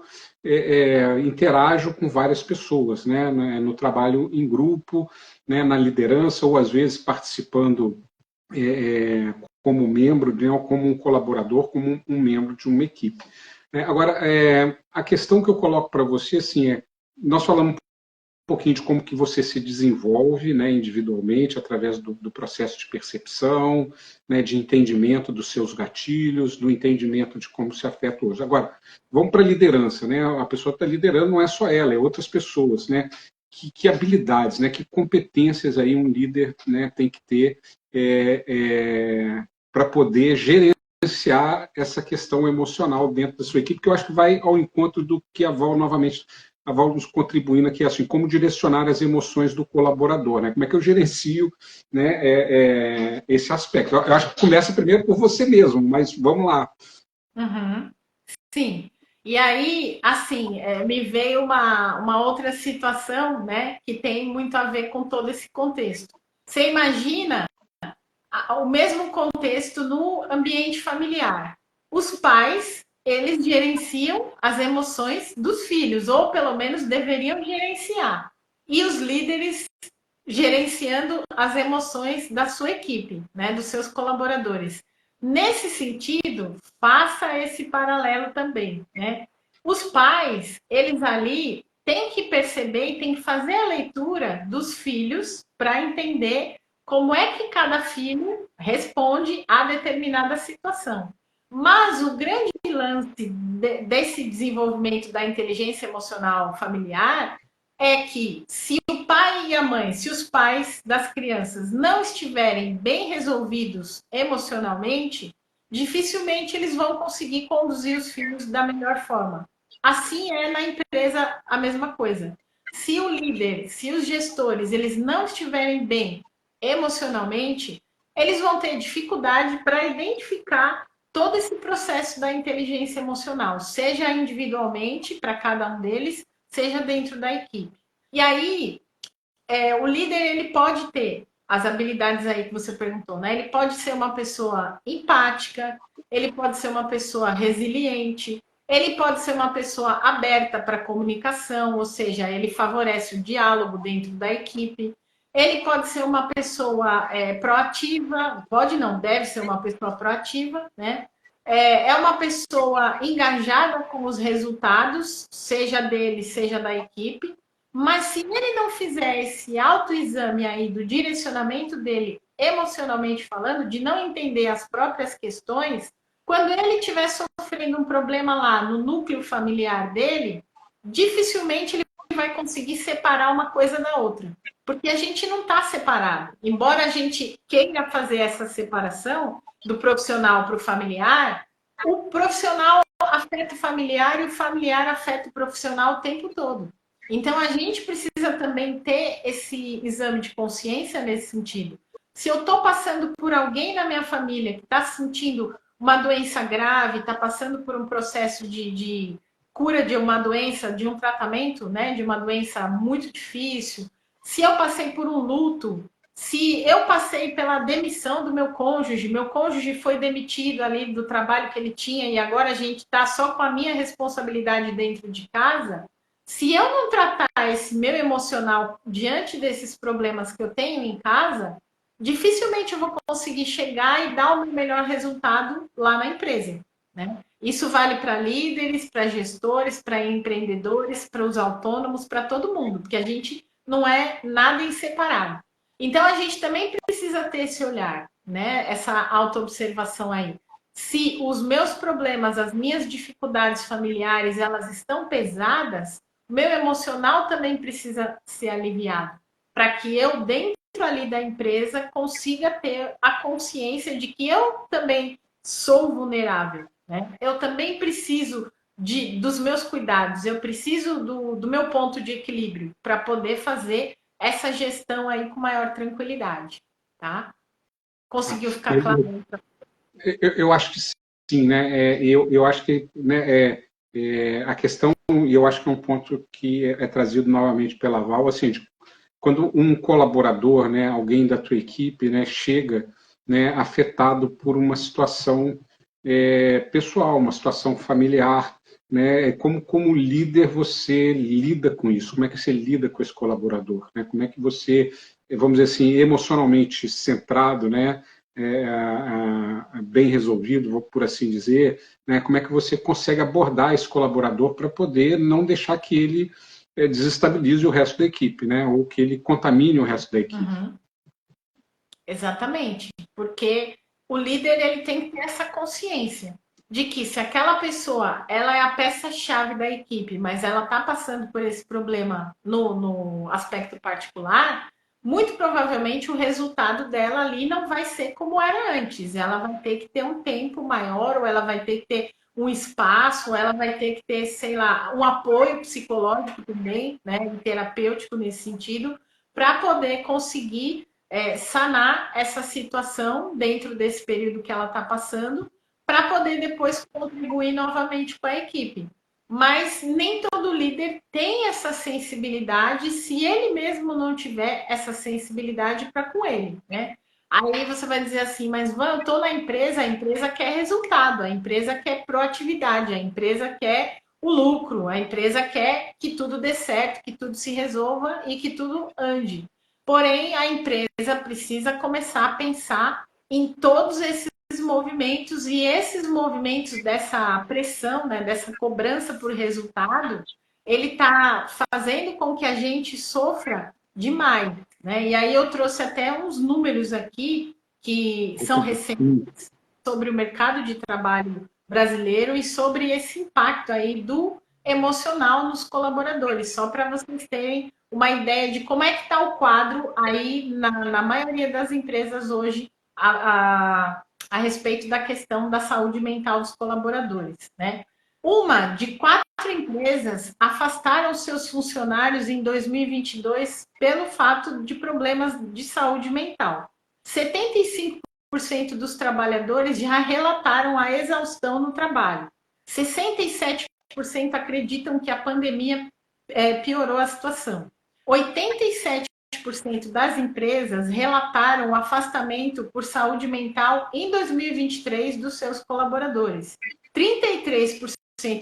interajo com várias pessoas, né, no trabalho em grupo, né, na liderança, ou às vezes participando como membro, né, ou como um colaborador, como um membro de uma equipe. Agora, a questão que eu coloco para você, assim, nós falamos um pouquinho de como que você se desenvolve, né, individualmente, através do processo de percepção, né, de entendimento dos seus gatilhos, do entendimento de como se afeta hoje. Agora, vamos para a liderança, né? A pessoa que está liderando não é só ela, é outras pessoas, né? Que habilidades, né? Que competências aí um líder, né, tem que ter para poder gerenciar essa questão emocional dentro da sua equipe, que eu acho que vai ao encontro do que a Val nos contribuindo aqui, assim, como direcionar as emoções do colaborador, né? Como é que eu gerencio, né, esse aspecto? Eu acho que começa primeiro por você mesmo, mas vamos lá. Uhum. Sim. E aí, assim, me veio uma outra situação, né, que tem muito a ver com todo esse contexto. Você imagina o mesmo contexto no ambiente familiar. Os pais, eles gerenciam as emoções dos filhos, ou pelo menos deveriam gerenciar. E os líderes gerenciando as emoções da sua equipe, né, dos seus colaboradores. Nesse sentido, faça esse paralelo também, né? Os pais, eles ali têm que perceber e têm que fazer a leitura dos filhos para entender como é que cada filho responde a determinada situação. Mas o grande lance desse desenvolvimento da inteligência emocional familiar é que se o pai e a mãe, se os pais das crianças não estiverem bem resolvidos emocionalmente, dificilmente eles vão conseguir conduzir os filhos da melhor forma. Assim é na empresa a mesma coisa. Se o líder, se os gestores, eles não estiverem bem emocionalmente, eles vão ter dificuldade para identificar todo esse processo da inteligência emocional, seja individualmente para cada um deles, seja dentro da equipe. E aí, o líder ele pode ter as habilidades aí que você perguntou, né? Ele pode ser uma pessoa empática, ele pode ser uma pessoa resiliente, ele pode ser uma pessoa aberta para comunicação, ou seja, ele favorece o diálogo dentro da equipe. Ele pode ser uma pessoa proativa, pode não, deve ser uma pessoa proativa, né? É uma pessoa engajada com os resultados, seja dele, seja da equipe. Mas se ele não fizer esse autoexame aí do direcionamento dele, emocionalmente falando, de não entender as próprias questões, quando ele estiver sofrendo um problema lá no núcleo familiar dele, dificilmente ele vai conseguir separar uma coisa da outra. Porque a gente não está separado. Embora a gente queira fazer essa separação do profissional para o familiar, o profissional afeta o familiar e o familiar afeta o profissional o tempo todo. Então, a gente precisa também ter esse exame de consciência nesse sentido. Se eu estou passando por alguém na minha família que está sentindo uma doença grave, está passando por um processo de cura de uma doença, de um tratamento, né, de uma doença muito difícil, se eu passei por um luto, se eu passei pela demissão do meu cônjuge foi demitido ali do trabalho que ele tinha e agora a gente está só com a minha responsabilidade dentro de casa, se eu não tratar esse meu emocional diante desses problemas que eu tenho em casa, dificilmente eu vou conseguir chegar e dar o meu melhor resultado lá na empresa, né? Isso vale para líderes, para gestores, para empreendedores, para os autônomos, para todo mundo, porque a gente não é nada inseparável. Então a gente também precisa ter esse olhar, né? Essa autoobservação aí. Se os meus problemas, as minhas dificuldades familiares, elas estão pesadas, meu emocional também precisa ser aliviado, para que eu, dentro ali da empresa, consiga ter a consciência de que eu também sou vulnerável, né? Eu também preciso dos meus cuidados, eu preciso do meu ponto de equilíbrio para poder fazer essa gestão aí com maior tranquilidade, tá? Conseguiu ficar claro? Eu acho que sim, né? Eu acho que, né, a questão, e eu acho que é um ponto que é trazido novamente pela Val, assim, de, quando um colaborador, né, alguém da tua equipe, né, chega, né, afetado por uma situação pessoal, uma situação familiar, né, como líder você lida com isso? Como é que você lida com esse colaborador? Né? Como é que você, vamos dizer assim, emocionalmente centrado, né, bem resolvido, vou por assim dizer, né, como é que você consegue abordar esse colaborador para poder não deixar que ele desestabilize o resto da equipe, né, ou que ele contamine o resto da equipe? Uhum. Exatamente, porque o líder ele tem que ter essa consciência de que se aquela pessoa ela é a peça-chave da equipe, mas ela está passando por esse problema no aspecto particular, muito provavelmente o resultado dela ali não vai ser como era antes. Ela vai ter que ter um tempo maior, ou ela vai ter que ter um espaço, ou ela vai ter que ter, sei lá, um apoio psicológico também, né, terapêutico nesse sentido, para poder conseguir sanar essa situação dentro desse período que ela está passando, para poder depois contribuir novamente com a equipe. Mas nem todo líder tem essa sensibilidade se ele mesmo não tiver essa sensibilidade para com ele, né? Aí você vai dizer assim, mas Van, eu estou na empresa, a empresa quer resultado, a empresa quer proatividade, a empresa quer o lucro, a empresa quer que tudo dê certo, que tudo se resolva e que tudo ande. Porém, a empresa precisa começar a pensar em todos esses movimentos, e esses movimentos dessa pressão, né, dessa cobrança por resultado, ele está fazendo com que a gente sofra demais, né? E aí eu trouxe até uns números aqui que são recentes sobre o mercado de trabalho brasileiro e sobre esse impacto aí do emocional nos colaboradores, só para vocês terem uma ideia de como é que está o quadro aí na maioria das empresas hoje a respeito da questão da saúde mental dos colaboradores, né? Uma de 4 empresas afastaram seus funcionários em 2022 pelo fato de problemas de saúde mental. 75% dos trabalhadores já relataram a exaustão no trabalho. 67% acreditam que a pandemia piorou a situação. 87% das empresas relataram o afastamento por saúde mental em 2023 dos seus colaboradores. 33%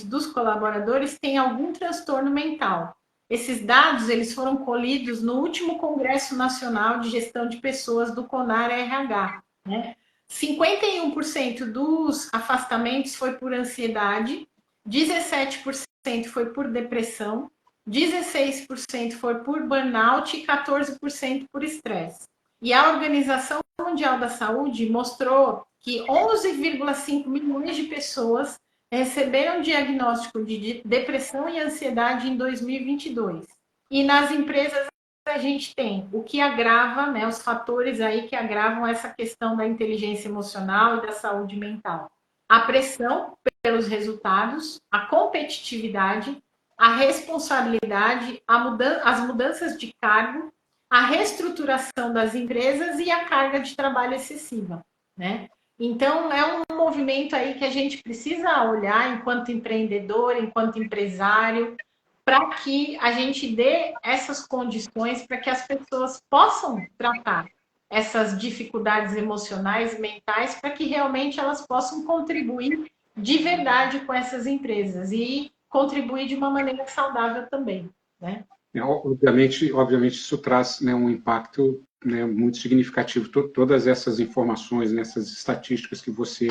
dos colaboradores têm algum transtorno mental. Esses dados eles foram colhidos no último Congresso Nacional de Gestão de Pessoas do CONAR-RH. Né? 51% dos afastamentos foi por ansiedade, 17% foi por depressão, 16% foi por burnout e 14% por estresse. E a Organização Mundial da Saúde mostrou que 11,5 milhões de pessoas receberam diagnóstico de depressão e ansiedade em 2022. E nas empresas a gente tem o que agrava, né, os fatores aí que agravam essa questão da inteligência emocional e da saúde mental. A pressão pelos resultados, a competitividade, a responsabilidade, as mudanças de cargo, a reestruturação das empresas e a carga de trabalho excessiva, né? Então, é um movimento aí que a gente precisa olhar enquanto empreendedor, enquanto empresário, para que a gente dê essas condições para que as pessoas possam tratar essas dificuldades emocionais e mentais para que realmente elas possam contribuir de verdade com essas empresas e contribuir de uma maneira saudável também, né? Obviamente isso traz, né, um impacto, né, muito significativo. Todas essas informações, né, essas estatísticas que você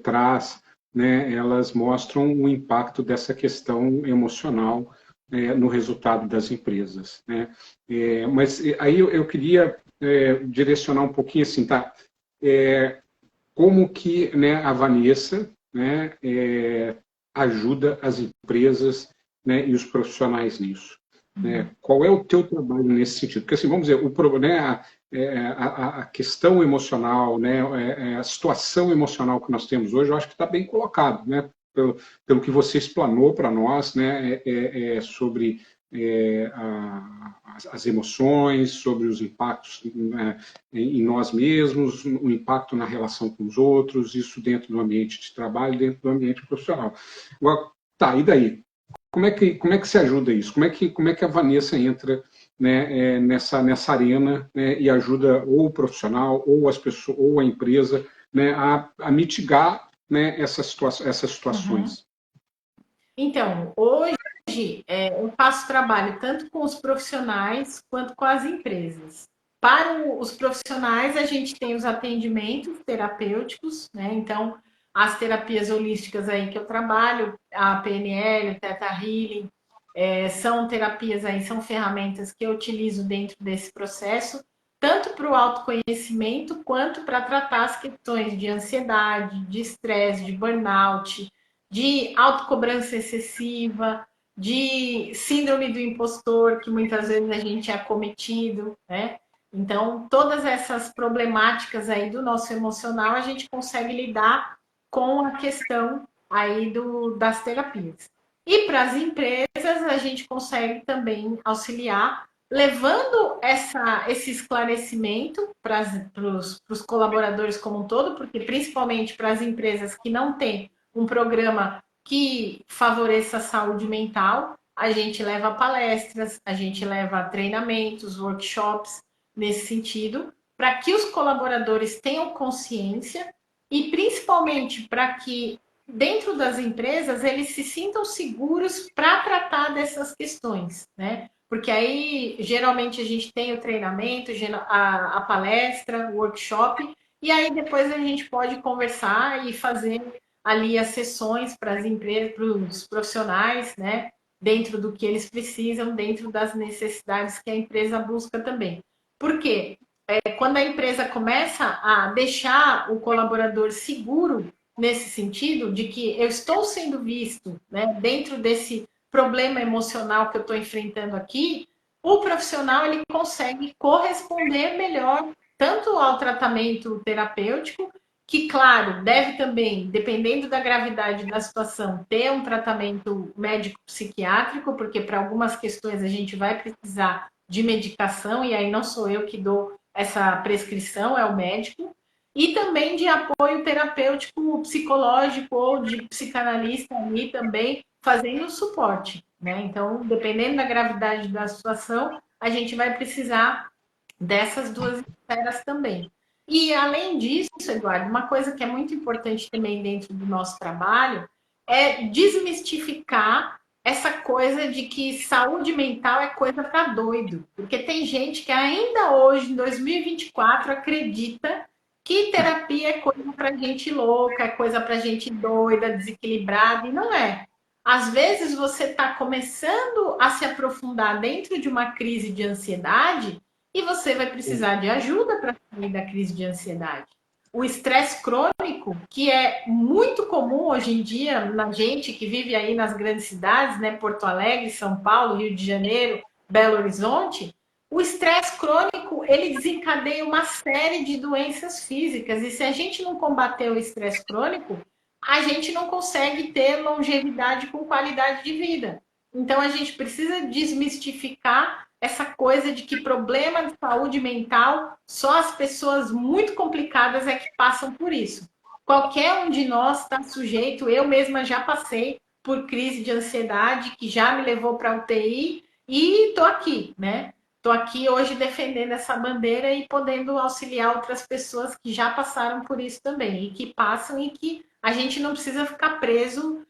traz, né, elas mostram o impacto dessa questão emocional no resultado das empresas, né? Mas aí eu queria direcionar um pouquinho assim, tá? Como que, né, a Vanessa, né, ajuda as empresas, né, e os profissionais nisso? Qual é o teu trabalho nesse sentido? Porque, assim, vamos dizer, né, a questão emocional, né, a situação emocional que nós temos hoje, eu acho que está bem colocado, né, pelo que você explanou para nós, né, sobre as emoções, sobre os impactos, né, em nós mesmos, o impacto na relação com os outros, isso dentro do ambiente de trabalho, dentro do ambiente profissional. Agora, tá, e daí? Como é que se ajuda isso? Como é que a Vanessa entra, né, nessa arena, né, e ajuda ou o profissional ou as pessoas ou a empresa, né, a mitigar, né, essas situações? Então, hoje eu faço trabalho tanto com os profissionais quanto com as empresas. Para os profissionais, a gente tem os atendimentos terapêuticos, né? Então, as terapias holísticas aí que eu trabalho, a PNL, o Theta Healing, são terapias aí, são ferramentas que eu utilizo dentro desse processo, tanto para o autoconhecimento quanto para tratar as questões de ansiedade, de estresse, de burnout, de autocobrança excessiva, de síndrome do impostor, que muitas vezes a gente é acometido, né? Então, todas essas problemáticas aí do nosso emocional, a gente consegue lidar com a questão aí das terapias. E para as empresas, a gente consegue também auxiliar, levando esse esclarecimento para os colaboradores como um todo, porque principalmente para as empresas que não têm um programa que favoreça a saúde mental, a gente leva palestras, a gente leva treinamentos, workshops nesse sentido, para que os colaboradores tenham consciência e principalmente para que dentro das empresas eles se sintam seguros para tratar dessas questões, né? porque aí geralmente a gente tem o treinamento, a palestra, o workshop, e aí depois a gente pode conversar e fazer ali as sessões para as empresas, para os profissionais, né? Dentro do que eles precisam, dentro das necessidades que a empresa busca também. Por quê? Quando a empresa começa a deixar o colaborador seguro nesse sentido, de que eu estou sendo visto, né, dentro desse problema emocional que eu estou enfrentando aqui, o profissional ele consegue corresponder melhor tanto ao tratamento terapêutico, que, claro, deve também, dependendo da gravidade da situação, ter um tratamento médico-psiquiátrico, porque para algumas questões a gente vai precisar de medicação, e aí não sou eu que dou essa prescrição, é o médico, e também de apoio terapêutico, psicológico ou de psicanalista ali também fazendo o suporte, né? Então, dependendo da gravidade da situação, a gente vai precisar dessas duas esferas também. E além disso, Eduardo, uma coisa que é muito importante também dentro do nosso trabalho é desmistificar essa coisa de que saúde mental é coisa para doido. Porque tem gente que ainda hoje, em 2024, acredita que terapia é coisa para gente louca, é coisa para gente doida, desequilibrada, e não é. Às vezes você está começando a se aprofundar dentro de uma crise de ansiedade e você vai precisar de ajuda para sair da crise de ansiedade. O estresse crônico, que é muito comum hoje em dia na gente que vive aí nas grandes cidades, né, Porto Alegre, São Paulo, Rio de Janeiro, Belo Horizonte, o estresse crônico, ele desencadeia uma série de doenças físicas, e se a gente não combater o estresse crônico, a gente não consegue ter longevidade com qualidade de vida. Então a gente precisa desmistificar essa coisa de que problema de saúde mental só as pessoas muito complicadas é que passam por isso. Qualquer um de nós está sujeito, eu mesma já passei por crise de ansiedade que já me levou para a UTI e estou aqui, né? Estou aqui hoje defendendo essa bandeira e podendo auxiliar outras pessoas que já passaram por isso também e que passam, e que a gente não precisa ficar preso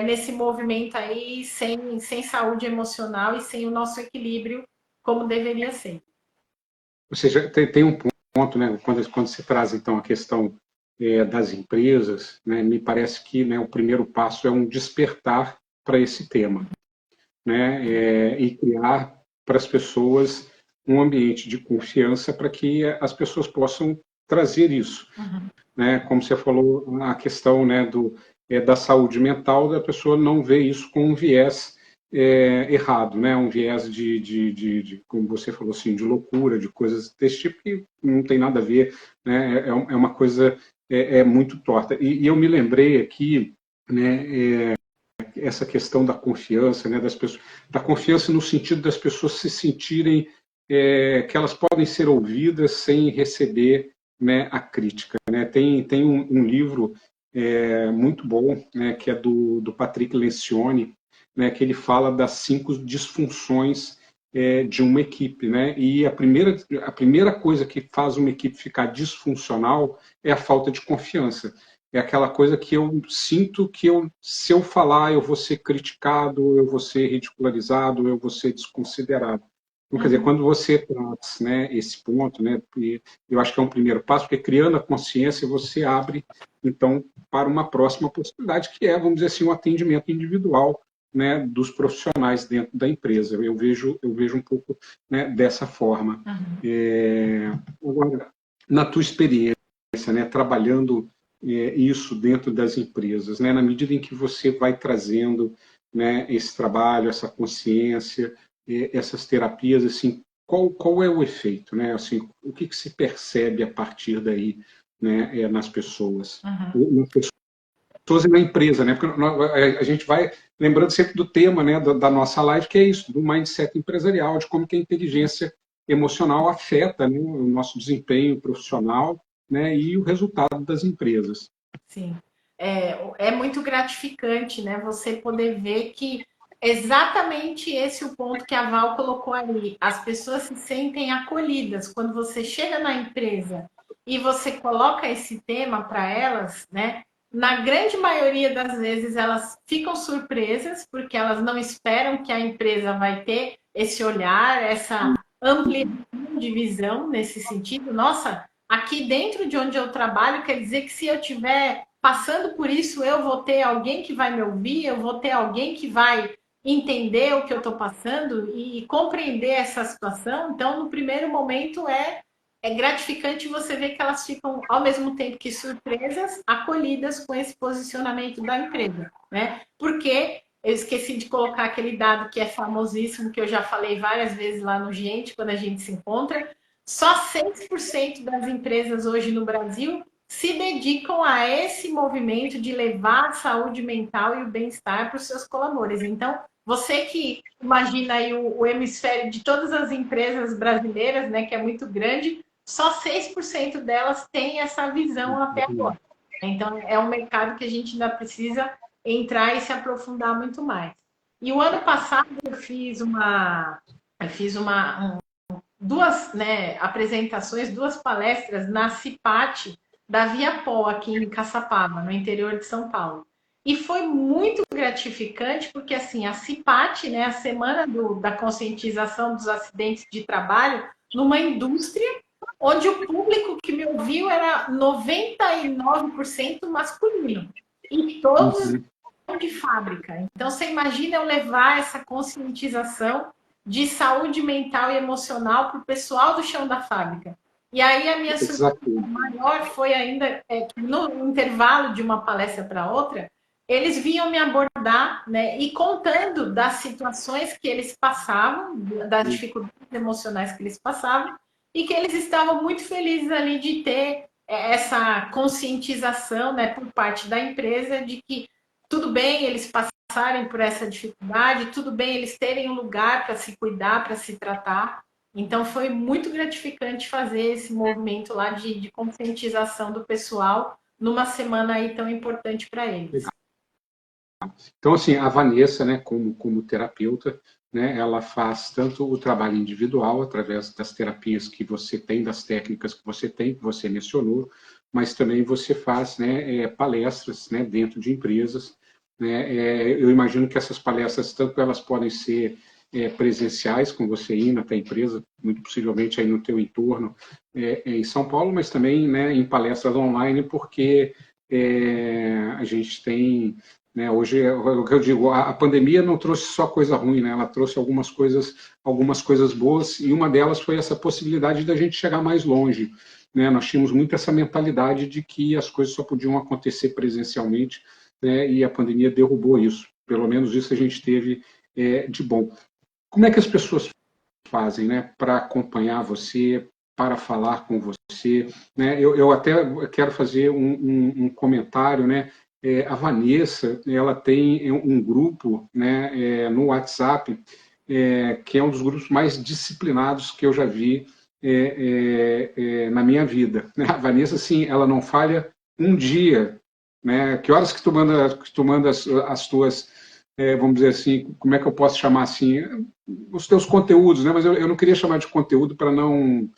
nesse movimento aí sem saúde emocional e sem o nosso equilíbrio como deveria ser. Ou seja, tem um ponto, né, quando se traz, então, a questão das empresas, né, me parece que, né, o primeiro passo é um despertar para esse tema, né, e criar para as pessoas um ambiente de confiança para que as pessoas possam trazer isso. Uhum. Né, como você falou, a questão, né, da saúde mental, da pessoa não vê isso com um viés errado, né, um viés como você falou assim, de loucura, de coisas desse tipo que não tem nada a ver, né, é uma coisa muito torta. E eu me lembrei aqui, né, essa questão da confiança, né, das pessoas, da confiança no sentido das pessoas se sentirem que elas podem ser ouvidas sem receber, né, a crítica. Né? Tem um livro muito bom, né, que é do Patrick Lencioni, né, que ele fala das 5 disfunções de uma equipe. Né? E a primeira coisa que faz uma equipe ficar disfuncional é a falta de confiança. É aquela coisa que eu sinto que se eu falar, eu vou ser criticado, eu vou ser ridicularizado, eu vou ser desconsiderado. Então, quer dizer, quando você traz, né, esse ponto, né, eu acho que é um primeiro passo, porque criando a consciência você abre, então, para uma próxima possibilidade, que é, vamos dizer assim, um atendimento individual, né, dos profissionais dentro da empresa. Eu vejo um pouco, né, dessa forma. Agora, na tua experiência, né, trabalhando isso dentro das empresas, né, na medida em que você vai trazendo, né, esse trabalho, essa consciência, essas terapias, assim, qual é o efeito, né? Assim, o que se percebe a partir daí, né, nas pessoas, nas pessoas e na empresa, né? Porque a gente vai lembrando sempre do tema, né, da nossa live, que é isso, do mindset empresarial, de como que a inteligência emocional afeta, né, o nosso desempenho profissional, né, e o resultado das empresas. Sim, é muito gratificante, né? Você poder ver que exatamente esse é o ponto que a Val colocou ali. As pessoas se sentem acolhidas quando você chega na empresa e você coloca esse tema para elas, né? Na grande maioria das vezes elas ficam surpresas porque elas não esperam que a empresa vai ter esse olhar, essa ampliação de visão nesse sentido. Nossa, aqui dentro de onde eu trabalho, quer dizer que se eu estiver passando por isso, eu vou ter alguém que vai me ouvir, eu vou ter alguém que vai entender o que eu estou passando e compreender essa situação. Então, no primeiro momento, é gratificante você ver que elas ficam, ao mesmo tempo que surpresas, acolhidas com esse posicionamento da empresa, né? Porque eu esqueci de colocar aquele dado que é famosíssimo, que eu já falei várias vezes lá no Gente, quando a gente se encontra. Só 6% das empresas hoje no Brasil se dedicam a esse movimento de levar a saúde mental e o bem-estar para os seus colaboradores. Então, você que imagina aí o hemisfério de todas as empresas brasileiras, né, que é muito grande, só 6% delas têm essa visão até agora. Então, é um mercado que a gente ainda precisa entrar e se aprofundar muito mais. E o ano passado eu fiz duas, né, apresentações, duas palestras na CIPAT da Viapol, aqui em Caçapava, no interior de São Paulo. E foi muito gratificante, porque assim, a CIPAT, né, a Semana da Conscientização dos Acidentes de Trabalho, numa indústria onde o público que me ouviu era 99% masculino. E todos de fábrica. Então, você imagina eu levar essa conscientização de saúde mental e emocional para o pessoal do chão da fábrica. E aí a minha surpresa maior foi ainda que no intervalo de uma palestra para outra, eles vinham me abordar, né, e contando das situações que eles passavam, das dificuldades emocionais que eles passavam, e que eles estavam muito felizes ali de ter essa conscientização, né, por parte da empresa de que tudo bem eles passarem por essa dificuldade, tudo bem eles terem um lugar para se cuidar, para se tratar. Então foi muito gratificante fazer esse movimento lá de conscientização do pessoal numa semana aí tão importante para eles. Então, assim, a Vanessa, né, como terapeuta, né, ela faz tanto o trabalho individual, através das terapias que você tem, das técnicas que você mencionou, mas também você faz, né, palestras, né, dentro de empresas. Né, eu imagino que essas palestras, tanto elas podem ser presenciais, com você indo até a empresa, muito possivelmente aí no teu entorno, em São Paulo, mas também, né, em palestras online, porque a gente tem, né, hoje, o que eu digo, a pandemia não trouxe só coisa ruim, né, ela trouxe algumas coisas boas, e uma delas foi essa possibilidade da gente chegar mais longe. Né, nós tínhamos muito essa mentalidade de que as coisas só podiam acontecer presencialmente, né, e a pandemia derrubou isso. Pelo menos isso a gente teve de bom. Como é que as pessoas fazem, né, para acompanhar você, para falar com você? Né? Eu até quero fazer um comentário, né? A Vanessa, ela tem um grupo, né, no WhatsApp, que é um dos grupos mais disciplinados que eu já vi na minha vida. Né? A Vanessa, assim, ela não falha um dia. Né? Que horas que tu manda as tuas, vamos dizer assim, como é que eu posso chamar assim, os teus conteúdos, né? Mas eu não queria chamar de conteúdo para não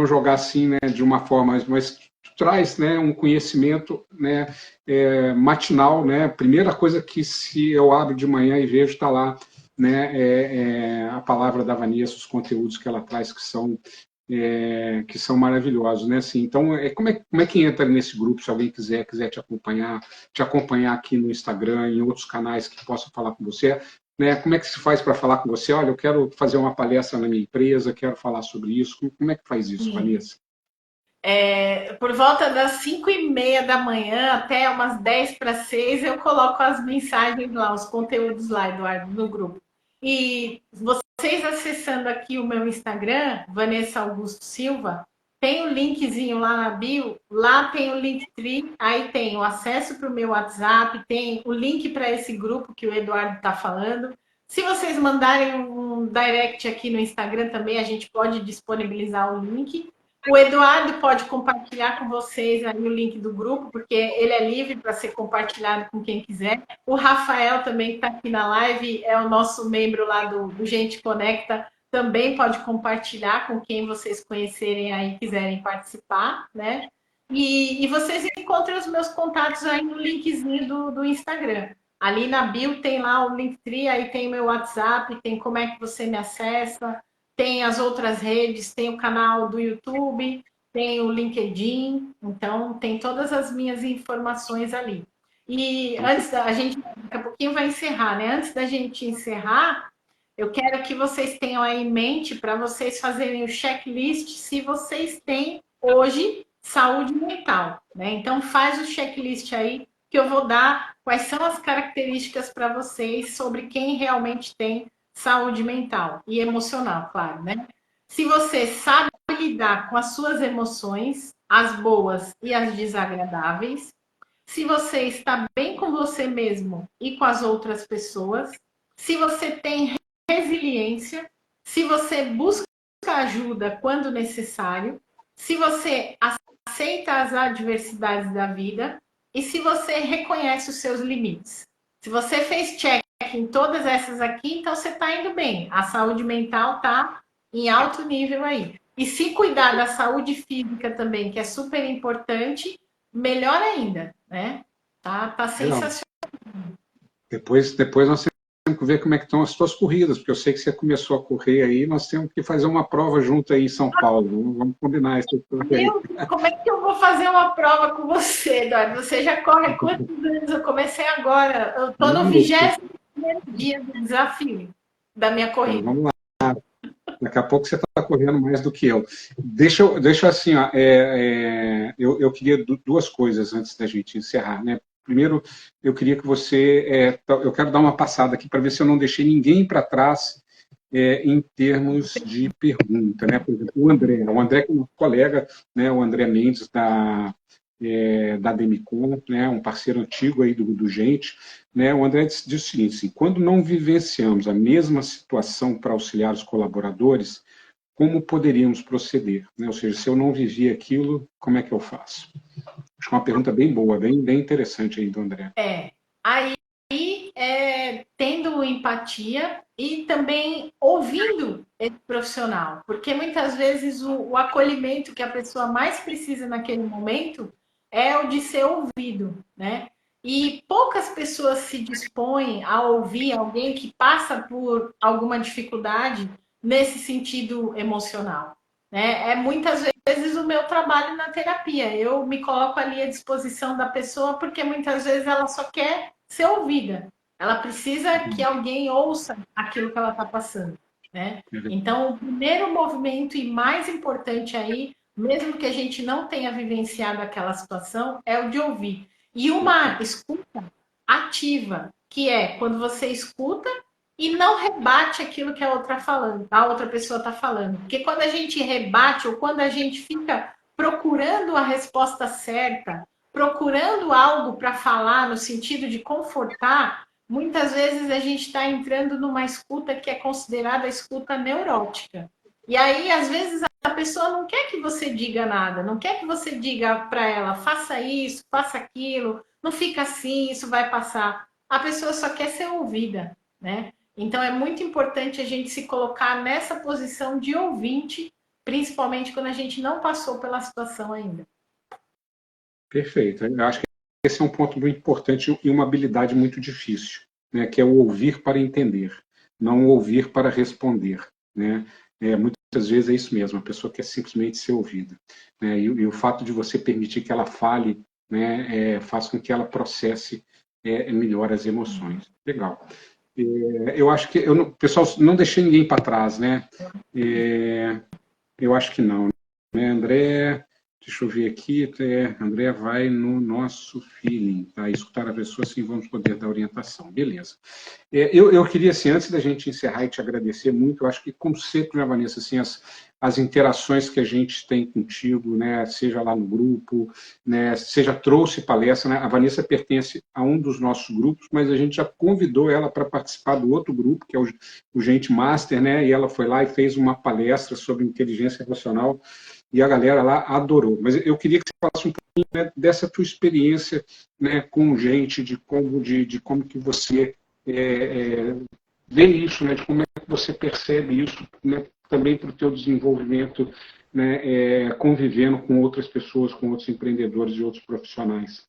jogar assim, né, de uma forma, mas traz, né, um conhecimento, né, matinal, né? Primeira coisa que se eu abro de manhã e vejo está lá, né, a palavra da Vanessa, os conteúdos que ela traz que são maravilhosos, né? Assim, então, como é que entra nesse grupo, se alguém quiser te acompanhar aqui no Instagram, em outros canais que possam falar com você, né? Como é que se faz para falar com você? Olha, eu quero fazer uma palestra na minha empresa, quero falar sobre isso. Como é que faz isso, Vanessa? Por volta das 5:30 da manhã até umas 5:50, eu coloco as mensagens lá, os conteúdos lá, Eduardo, no grupo. E vocês acessando aqui o meu Instagram, Vanessa Augusto Silva, tem o linkzinho lá na bio, lá tem o Linktree, aí tem o acesso para o meu WhatsApp, tem o link para esse grupo que o Eduardo está falando. Se vocês mandarem um direct aqui no Instagram também, a gente pode disponibilizar o link. O Eduardo pode compartilhar com vocês aí o link do grupo, porque ele é livre para ser compartilhado com quem quiser. O Rafael também está aqui na live, é o nosso membro lá do Gente Conecta, também pode compartilhar com quem vocês conhecerem aí quiserem participar, né? E vocês encontram os meus contatos aí no linkzinho do Instagram. Ali na bio tem lá o Linktree, aí tem o meu WhatsApp, tem como é que você me acessa, tem as outras redes, tem o canal do YouTube, tem o LinkedIn, então tem todas as minhas informações ali. E antes da a gente, daqui a pouquinho vai encerrar, né? Antes da gente encerrar, eu quero que vocês tenham aí em mente para vocês fazerem o checklist se vocês têm hoje saúde mental, né? Então faz o checklist aí que eu vou dar quais são as características para vocês sobre quem realmente tem saúde mental e emocional, claro, né? Se você sabe lidar com as suas emoções, as boas e as desagradáveis, se você está bem com você mesmo e com as outras pessoas, se você tem resiliência, se você busca ajuda quando necessário, se você aceita as adversidades da vida e se você reconhece os seus limites. Se você fez check em todas essas aqui, então você está indo bem. A saúde mental está em alto nível aí. E se cuidar da saúde física também, que é super importante, melhor ainda, né? Tá Legal. sensacional. Depois nós temos que ver como é que estão as suas corridas, porque eu sei que você começou a correr aí, nós temos que fazer uma prova junto aí em São Paulo. Vamos combinar isso aí. Meu, como é que eu vou fazer uma prova com você, Eduardo? Você já corre há quantos anos? Eu comecei agora. Eu estou no 21º dia do desafio da minha Então, corrida. vamos lá. Daqui a pouco você está correndo mais do que eu. Deixa assim, ó, eu queria duas coisas antes da gente encerrar, né? Primeiro, eu queria que você, eu quero dar uma passada aqui para ver se eu não deixei ninguém para trás em termos de pergunta, né? Por exemplo, o André que é um colega, né? O André Mendes da Demicon, né? Um parceiro antigo aí do Gente, né? O André diz o seguinte: assim, quando não vivenciamos a mesma situação para auxiliar os colaboradores, como poderíamos proceder? Né? Ou seja, se eu não vivi aquilo, como é que eu faço? Acho que é uma pergunta bem boa, bem interessante aí do André. Aí tendo empatia e também ouvindo esse profissional, porque muitas vezes o acolhimento que a pessoa mais precisa naquele momento é o de ser ouvido, né? E poucas pessoas se dispõem a ouvir alguém que passa por alguma dificuldade nesse sentido emocional, né? É muitas vezes o meu trabalho na terapia. Eu me coloco ali à disposição da pessoa porque muitas vezes ela só quer ser ouvida. Ela precisa que alguém ouça aquilo que ela está passando, né? Então, o primeiro movimento e mais importante aí, mesmo que a gente não tenha vivenciado aquela situação, é o de ouvir. E uma escuta ativa, que é quando você escuta e não rebate aquilo que a outra pessoa está falando. Porque quando a gente rebate ou quando a gente fica procurando a resposta certa, procurando algo para falar no sentido de confortar, muitas vezes a gente está entrando numa escuta que é considerada escuta neurótica. E aí, às vezes, a pessoa não quer que você diga nada, não quer que você diga para ela, faça isso, faça aquilo, não fica assim, isso vai passar. A pessoa só quer ser ouvida, né? Então é muito importante a gente se colocar nessa posição de ouvinte, principalmente quando a gente não passou pela situação ainda. Perfeito. Eu acho que esse é um ponto muito importante e uma habilidade muito difícil, né? Que é o ouvir para entender, não ouvir para responder, né? Muitas vezes é isso mesmo, a pessoa quer simplesmente ser ouvida, né? E o fato de você permitir que ela fale, né, faz com que ela processe melhor as emoções. Legal. Eu acho que pessoal, não deixei ninguém para trás, né? Eu acho que não, né, André? Deixa eu ver aqui. André vai no nosso feeling, tá? Escutar a pessoa, assim vamos poder dar orientação. Beleza. Eu queria, assim, antes da gente encerrar e te agradecer muito, eu acho que, como sempre, né, Vanessa, assim, as interações que a gente tem contigo, né, seja lá no grupo, né, seja trouxe palestra, né, a Vanessa pertence a um dos nossos grupos, mas a gente já convidou ela para participar do outro grupo, que é o Gente Master, né, e ela foi lá e fez uma palestra sobre inteligência emocional, e a galera lá adorou. Mas eu queria que você falasse um pouquinho, né, dessa tua experiência, né, com gente, de como que você vê isso, né, de como é que você percebe isso, né, também para o teu desenvolvimento, né, convivendo com outras pessoas, com outros empreendedores e outros profissionais.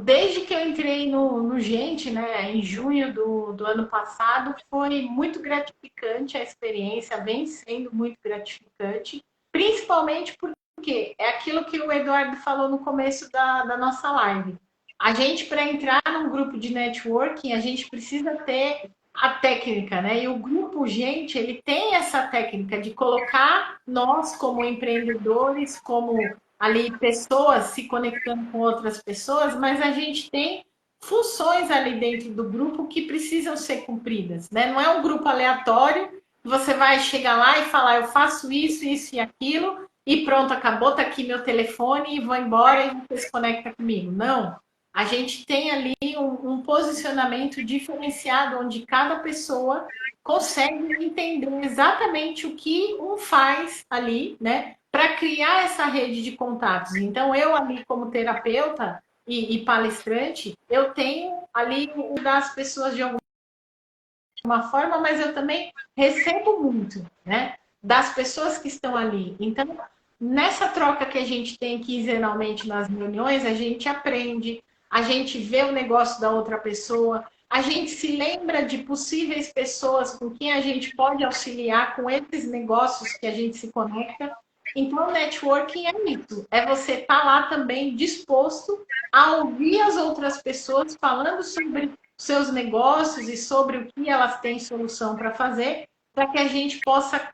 desde que eu entrei no Gente, né, em junho do ano passado, foi muito gratificante a experiência, vem sendo muito gratificante, principalmente porque é aquilo que o Eduardo falou no começo da nossa live. A gente, para entrar num grupo de networking, a gente precisa ter a técnica, né? E o grupo Gente, ele tem essa técnica de colocar nós como empreendedores, como ali pessoas se conectando com outras pessoas, mas a gente tem funções ali dentro do grupo que precisam ser cumpridas, né? Não é um grupo aleatório, você vai chegar lá e falar, eu faço isso, isso e aquilo, e pronto, acabou, tá aqui meu telefone, e vou embora e você se conecta comigo. Não. A gente tem ali um posicionamento diferenciado, onde cada pessoa consegue entender exatamente o que um faz ali, né? Para criar essa rede de contatos. Então, eu ali como terapeuta e palestrante, eu tenho ali o das pessoas de alguma forma, mas eu também recebo muito, né? Das pessoas que estão ali. Então, nessa troca que a gente tem quinzenalmente nas reuniões, a gente aprende, a gente vê o negócio da outra pessoa, a gente se lembra de possíveis pessoas com quem a gente pode auxiliar com esses negócios que a gente se conecta. Então, networking é isso, é você estar lá também disposto a ouvir as outras pessoas falando sobre seus negócios e sobre o que elas têm solução para fazer, para que a gente possa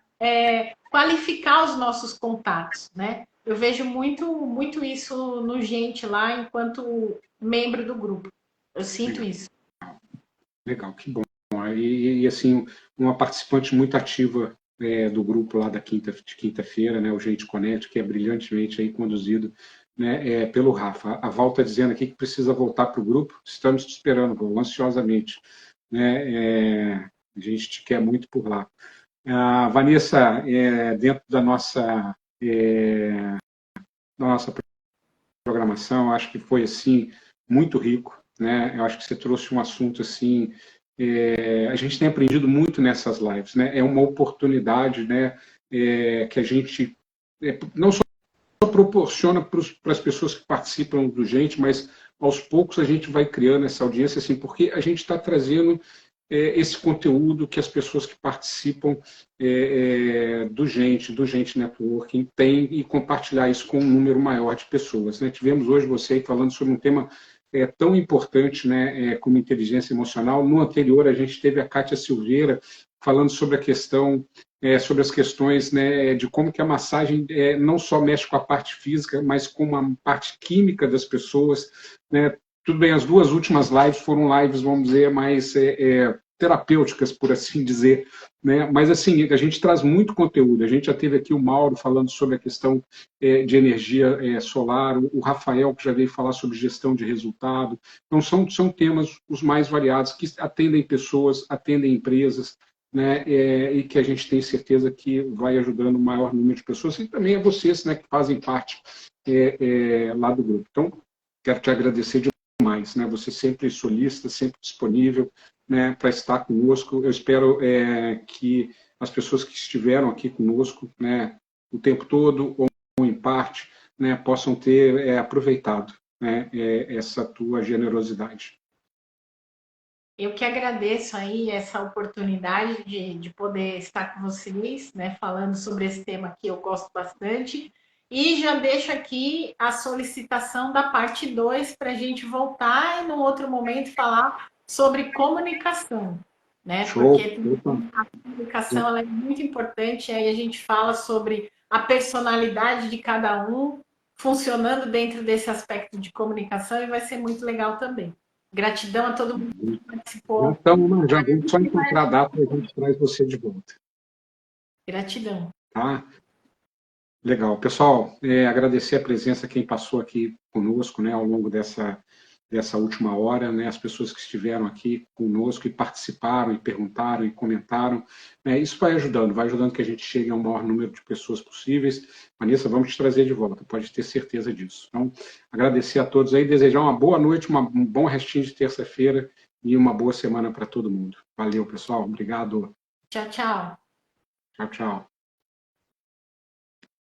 qualificar os nossos contatos, né? Eu vejo muito isso no Gente lá, enquanto membro do grupo. Eu sinto Legal, isso. legal, que bom. E assim, uma participante muito ativa do grupo lá de quinta-feira, né, o Gente Connect, que é brilhantemente aí conduzido, né, pelo Rafa. A Val está dizendo aqui que precisa voltar para o grupo. Estamos te esperando, Val, ansiosamente. Né, a gente te quer muito por lá. Vanessa, dentro da nossa programação, acho que foi assim muito rico, né? Eu acho que você trouxe um assunto assim, a gente tem aprendido muito nessas lives, né? É uma oportunidade, né? Que a gente não só proporciona para as pessoas que participam do Gente, mas aos poucos a gente vai criando essa audiência, assim, porque a gente está trazendo esse conteúdo que as pessoas que participam do Gente Networking têm e compartilhar isso com um número maior de pessoas. Né? Tivemos hoje você aí falando sobre um tema tão importante, né, como inteligência emocional. No anterior, a gente teve a Kátia Silveira falando sobre a questão, sobre as questões, né, de como que a massagem não só mexe com a parte física, mas com a parte química das pessoas, né? Tudo bem, as duas últimas lives foram lives, vamos dizer, mais terapêuticas, por assim dizer, né? Mas assim, a gente traz muito conteúdo. A gente já teve aqui o Mauro falando sobre a questão de energia solar, o Rafael, que já veio falar sobre gestão de resultado. Então, são temas os mais variados, que atendem pessoas, atendem empresas, né, e que a gente tem certeza que vai ajudando o maior número de pessoas, e também a vocês, né, que fazem parte lá do grupo. Então, quero te agradecer demais, né, você sempre solícita, sempre disponível, né, para estar conosco. Eu espero que as pessoas que estiveram aqui conosco, né, o tempo todo, ou em parte, né, possam ter aproveitado, né, essa tua generosidade. Eu que agradeço aí essa oportunidade de poder estar com vocês, né, falando sobre esse tema que eu gosto bastante. E já deixo aqui a solicitação da parte 2 para a gente voltar e, num outro momento, falar sobre comunicação, né? Show. Porque a comunicação ela é muito importante, aí a gente fala sobre a personalidade de cada um funcionando dentro desse aspecto de comunicação e vai ser muito legal também. Gratidão a todo mundo que participou. Então, já vamos só encontrar a data e a gente traz você de volta. Gratidão. Tá? Legal. Pessoal, agradecer a presença quem passou aqui conosco, né, ao longo dessa última hora, né, as pessoas que estiveram aqui conosco e participaram, e perguntaram, e comentaram. Isso vai ajudando que a gente chegue ao maior número de pessoas possíveis. Vanessa, vamos te trazer de volta, pode ter certeza disso. Então, agradecer a todos aí, desejar uma boa noite, um bom restinho de terça-feira e uma boa semana para todo mundo. Valeu, pessoal. Obrigado. Tchau, tchau. Tchau, tchau.